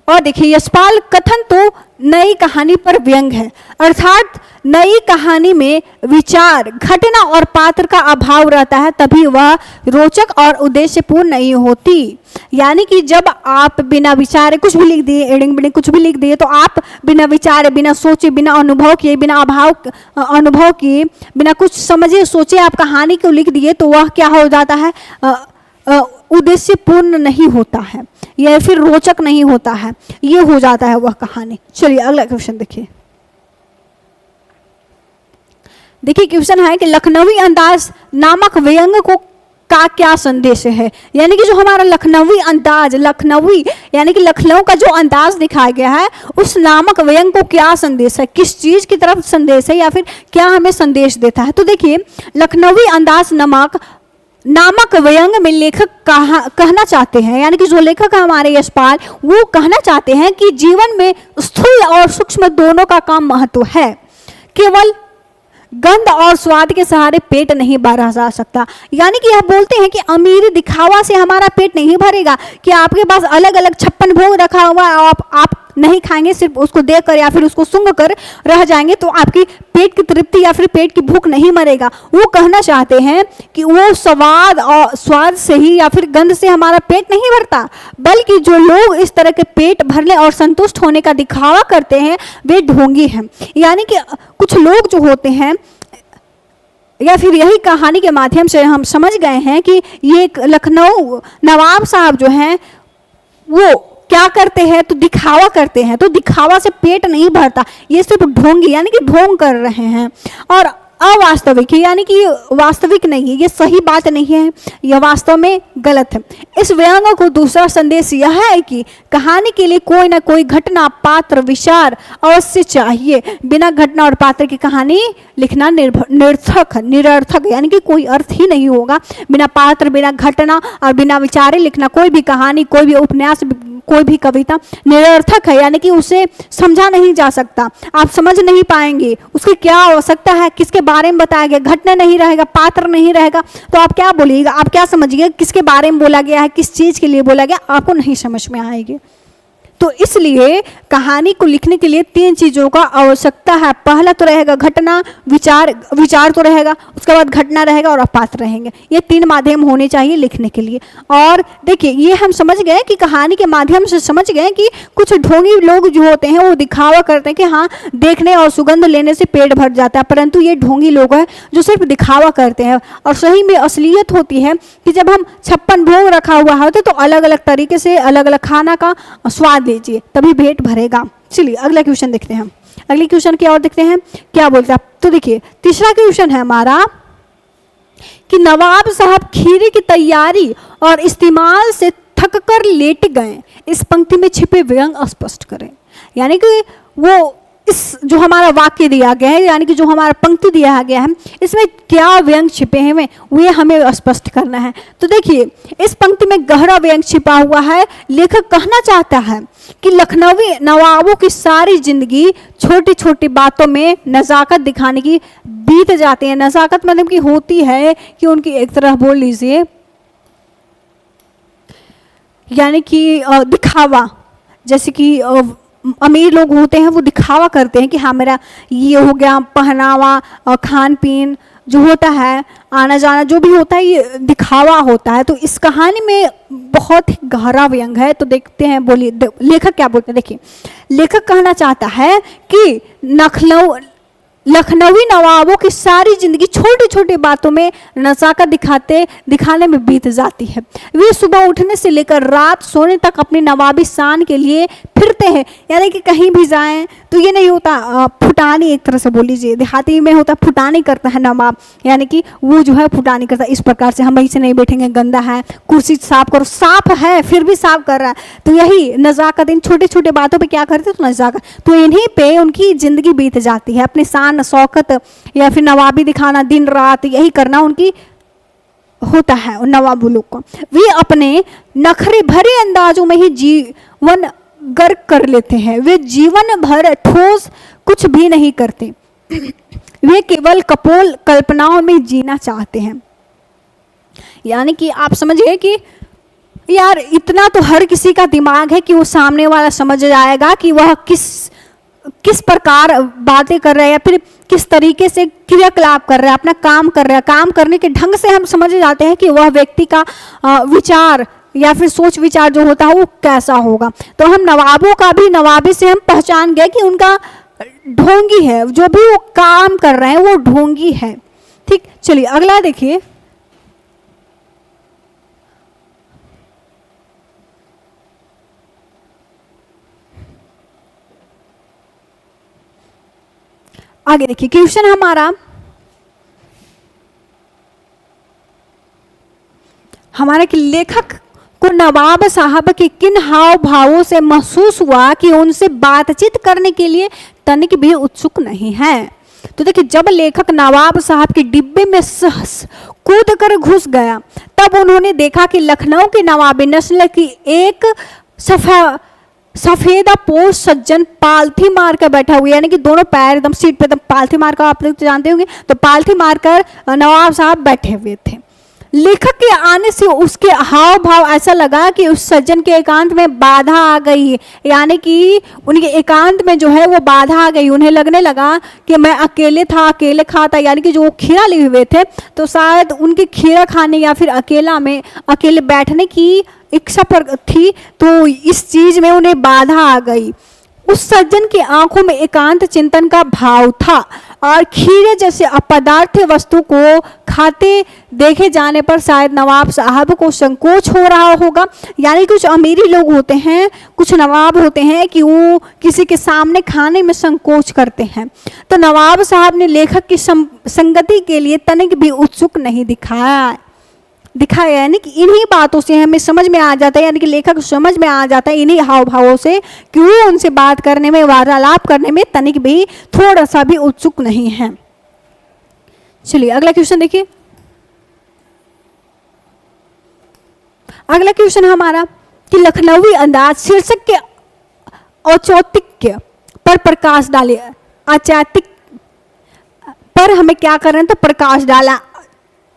और देखिए, यशपाल कथन तो नई कहानी पर व्यंग है, अर्थात नई कहानी में विचार, घटना और पात्र का अभाव रहता है, तभी वह रोचक और उद्देश्यपूर्ण नहीं होती। यानी कि जब आप बिना विचारे कुछ भी लिख दिए, एडिंग बिडिंग कुछ भी लिख दिए, तो आप बिना विचारे, बिना सोचे, बिना अनुभव किए, बिना अनुभव किए, बिना कुछ समझे सोचे आप कहानी को लिख दिए, तो वह क्या हो जाता है, उद्देश्यपूर्ण नहीं होता है या फिर रोचक नहीं होता है, ये हो जाता है वह कहानी। चलिए अगला क्वेश्चन देखिए। देखिए क्वेश्चन है कि लखनवी अंदाज नामक व्यंग को का क्या संदेश है? यानी कि जो हमारा लखनवी अंदाज, लखनवी यानी कि लखनऊ का जो अंदाज दिखाया गया है, उस नामक व्यंग को क्या संदेश है, किस चीज की तरफ संदेश है या फिर क्या हमें संदेश देता है? तो देखिए, लखनवी अंदाज नामक व्यंग में लेखक कहना चाहते हैं, यानी कि जो लेखक है हमारे यशपाल, वो कहना चाहते हैं कि जीवन में स्थूल और सूक्ष्म दोनों का काम महत्व है। केवल गंध और स्वाद के सहारे पेट नहीं भरा जा सकता। यानी कि आप बोलते हैं कि अमीरी दिखावा से हमारा पेट नहीं भरेगा, कि आपके पास अलग अलग 56 भोग रखा हुआ है, आप नहीं खाएंगे, सिर्फ उसको देखकर या फिर उसको सूंघ कर रह जाएंगे, तो आपकी पेट की तृप्ति या फिर पेट की भूख नहीं मरेगा। वो कहना चाहते हैं कि वो स्वाद से ही या फिर गंध से हमारा पेट नहीं भरता, बल्कि जो लोग इस तरह के पेट भरने और संतुष्ट होने का दिखावा करते हैं वे ढोंगी हैं। यानी कि कुछ लोग जो होते हैं, या फिर यही कहानी के माध्यम से हम समझ गए हैं कि ये लखनऊ नवाब साहब जो हैं वो क्या करते हैं, तो दिखावा करते हैं, तो दिखावा से पेट नहीं भरता, ये सिर्फ ढोंगी यानी कि ढोंग कर रहे हैं। और अवास्तविक है, यानी कि ये वास्तविक नहीं है, ये सही बात नहीं है, यह वास्तव में गलत है। इस व्यंग को दूसरा संदेश यह है कि कहानी के लिए कोई ना कोई घटना, पात्र, विचार अवश्य चाहिए। बिना घटना और पात्र की कहानी लिखना निरर्थक, यानी कि कोई अर्थ ही नहीं होगा। बिना पात्र, बिना घटना और बिना विचारे लिखना कोई भी कहानी, कोई भी उपन्यास, कोई भी कविता निरर्थक है, यानी कि उसे समझा नहीं जा सकता, आप समझ नहीं पाएंगे उसकी क्या आवश्यकता है, किसके बारे में बताया गया, घटना नहीं रहेगा, पात्र नहीं रहेगा, तो आप क्या बोलिएगा, आप क्या समझिएगा किसके बारे में बोला गया है, किस चीज़ के लिए बोला गया, आपको नहीं समझ में आएगी। तो इसलिए कहानी को लिखने के लिए 3 चीज़ों का आवश्यकता है। पहला तो रहेगा घटना, विचार तो रहेगा, उसके बाद घटना रहेगा और पात्र रहेंगे। ये 3 माध्यम होने चाहिए लिखने के लिए। और देखिए, ये हम समझ गए कि कहानी के माध्यम से समझ गए कि कुछ ढोंगी लोग जो होते हैं वो दिखावा करते हैं कि हाँ, देखने और सुगंध लेने से पेट भर जाता है, परंतु ये ढोंगी लोग हैं जो सिर्फ दिखावा करते हैं। और सही में असलियत होती है कि जब हम 56 भोग रखा हुआ होता तो अलग अलग तरीके से अलग अलग खाना का स्वाद लीजिए, तभी पेट भरेगा। चलिए अगला क्वेश्चन देखते हैं। अगले क्वेश्चन की ओर देखते हैं क्या बोलते हैं। तो देखिए, तीसरा क्वेश्चन है हमारा कि नवाब साहब खीरे की तैयारी और इस्तेमाल से थककर लेट गए, इस पंक्ति में छिपे व्यंग स्पष्ट करें। यानी कि वो इस जो हमारा वाक्य दिया गया है, यानी कि जो हमारा पंक्ति दिया गया है, इसमें क्या व्यंग छिपे हैं वे हमें स्पष्ट करना है। तो देखिए, इस पंक्ति में गहरा व्यंग छिपा हुआ है। लेखक कहना चाहता है कि लखनवी नवाबों की सारी जिंदगी छोटी छोटी बातों में नज़ाकत दिखाने की बीत जाती है। नज़ाकत मतलब कि होती है कि उनकी एक तरह बोल लीजिए, यानी कि दिखावा, जैसे कि अमीर लोग होते हैं वो दिखावा करते हैं कि हाँ मेरा ये हो गया, पहनावा, खान पीन जो होता है, आना जाना जो भी होता है, ये दिखावा होता है। तो इस कहानी में बहुत ही गहरा व्यंग है। तो देखते हैं, बोलिए लेखक क्या बोलते हैं। देखिए, लेखक कहना चाहता है कि लखनवी नवाबों की सारी जिंदगी छोटी छोटी बातों में नज़ाकत दिखाने में बीत जाती है। वे सुबह उठने से लेकर रात सोने तक अपनी नवाबी शान के लिए फिरते हैं, यानी कि कहीं भी जाएं तो ये नहीं होता फुटानी, एक तरह से बोल लीजिए, देहाती में होता फुटानी करता है नवाब, यानी कि वो जो है फुटानी करता है इस प्रकार से, हम वहीं से नहीं बैठेंगे, गंदा है, कुर्सी साफ करो, साफ है फिर भी साफ कर रहा है। तो यही नज़ाकत, इन छोटे छोटे बातों पे क्या करते तो नज़ाकत, तो इन्हीं पे उनकी ज़िंदगी बीत जाती है। अपनी शान शौकत या फिर नवाबी दिखाना, दिन रात यही करना उनकी होता है उन नवाबों लोग को। वे अपने नखरे भरे अंदाजों में ही जीवन गर्क कर लेते हैं। वे जीवन भर ठोस कुछ भी नहीं करते, वे केवल कपोल कल्पनाओं में जीना चाहते हैं। यानी कि आप समझिए कि यार इतना तो हर किसी का दिमाग है कि वो सामने वाला समझ जाएगा कि वह किस प्रकार बातें कर रहा है या फिर किस तरीके से क्रियाकलाप कर रहा है, अपना काम कर रहा है। काम करने के ढंग से हम समझ जाते हैं कि वह व्यक्ति का विचार या फिर सोच विचार जो होता है वो कैसा होगा। तो हम नवाबों का भी, नवाबी से हम पहचान गए कि उनका ढोंगी है, जो भी वो काम कर रहे हैं वो ढोंगी है। ठीक, चलिए अगला देखिए। आगे देखिए, क्वेश्चन हमारा कि लेखक को नवाब साहब के किन हाव भावों से महसूस हुआ कि उनसे बातचीत करने के लिए तनिक भी उत्सुक नहीं है। तो देखिए, जब लेखक नवाब साहब के डिब्बे में कूद कर घुस गया, तब उन्होंने देखा कि लखनऊ की नवाबी नस्ल की एक सफेदा पोष सज्जन पालथी मार कर बैठा हुआ, यानी कि दोनों पैर एकदम सीट पे एकदम पालथी मार कर, आप लोग जानते होंगे, तो पालथी मार कर नवाब साहब बैठे हुए थे। लेखक के आने से उसके हाव भाव ऐसा लगा कि उस सज्जन के एकांत में बाधा आ गई, यानी कि उनके एकांत में जो है वो बाधा आ गई। उन्हें लगने लगा कि मैं अकेले था, अकेले खाता, यानी कि जो वो खीरा लिए हुए थे तो शायद उनके खीरा खाने या फिर अकेले बैठने की इच्छा पर थी, तो इस चीज में उन्हें बाधा आ गई। उस सज्जन की आंखों में एकांत चिंतन का भाव था और खीरे जैसे अपदार्थ वस्तु को खाते देखे जाने पर शायद नवाब साहब को संकोच हो रहा होगा। यानी कुछ अमीरी लोग होते हैं, कुछ नवाब होते हैं कि वो किसी के सामने खाने में संकोच करते हैं। तो नवाब साहब ने लेखक की संगति के लिए तनिक भी उत्सुक नहीं दिखाया। यानी कि इन्हीं बातों से हमें समझ में आ जाता है, यानी कि लेखक समझ में आ जाता है इन्हीं हाव भावों से कि वो उनसे बात करने में, वार्तालाप करने में तनिक भी थोड़ा सा भी उत्सुक नहीं है। चलिए अगला क्वेश्चन देखिए। अगला क्वेश्चन हमारा कि लखनवी अंदाज शीर्षक के औचित्य पर प्रकाश डाले। औचित्य पर हमें क्या करना था, प्रकाश डाला।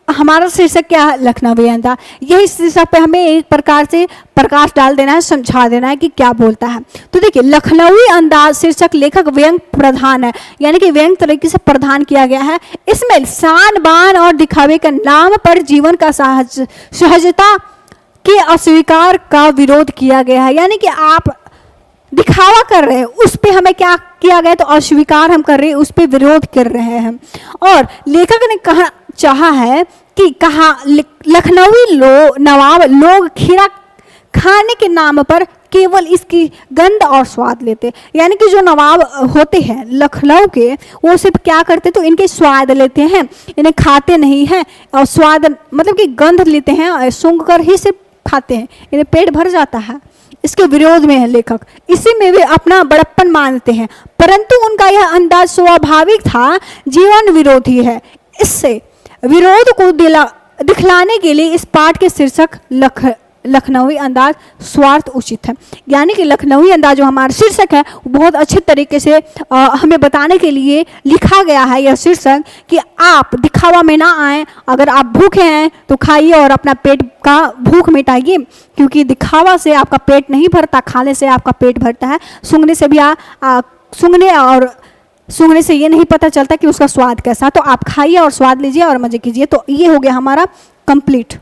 हमारा शीर्षक क्या है, लखनवी अंदाज। यही शीर्षक पे हमें एक प्रकार से प्रकाश डाल देना है, समझा देना है कि क्या बोलता है। तो देखिए लखनवी अंदाज शीर्षक लेखक व्यंग प्रधान है, यानी कि व्यंग तरीके से प्रदान किया गया है। इसमें शान बान और दिखावे का नाम पर जीवन का सहजता के अस्वीकार का विरोध किया गया है। यानी कि आप दिखावा कर रहे हैं, उस पे हमें क्या किया गया, तो अस्वीकार हम कर रहे हैं, उस पे विरोध कर रहे हैं। और लेखक ने कहा चाहा है कि कहा लखनवी नवाब लोग खीरा खाने के नाम पर केवल इसकी गंध और स्वाद लेते। यानी कि जो नवाब होते हैं लखनऊ के, वो सिर्फ क्या करते, तो इनके स्वाद लेते हैं, इन्हें खाते नहीं हैं। और स्वाद मतलब कि गंध लेते हैं, सूंघ कर ही सिर्फ खाते हैं, इन्हें पेट भर जाता है। इसके विरोध में है लेखक, इसी में वे अपना बड़प्पन मानते हैं। परंतु उनका यह अंदाज स्वाभाविक था, जीवन विरोधी है। इससे विरोध को दिखलाने के लिए इस पाठ के शीर्षक लखनवी अंदाज स्वार्थ उचित है। यानी कि लखनवी अंदाज जो हमारा शीर्षक है वो बहुत अच्छे तरीके से हमें बताने के लिए लिखा गया है यह शीर्षक कि आप दिखावा में ना आए। अगर आप भूखे हैं तो खाइए और अपना पेट का भूख मिटाइए, क्योंकि दिखावा से आपका पेट नहीं भरता, खाने से आपका पेट भरता है। सूंघने से भी सूंघने से ये नहीं पता चलता कि उसका स्वाद कैसा। तो आप खाइए और स्वाद लीजिए और मजे कीजिए। तो ये हो गया हमारा कंप्लीट।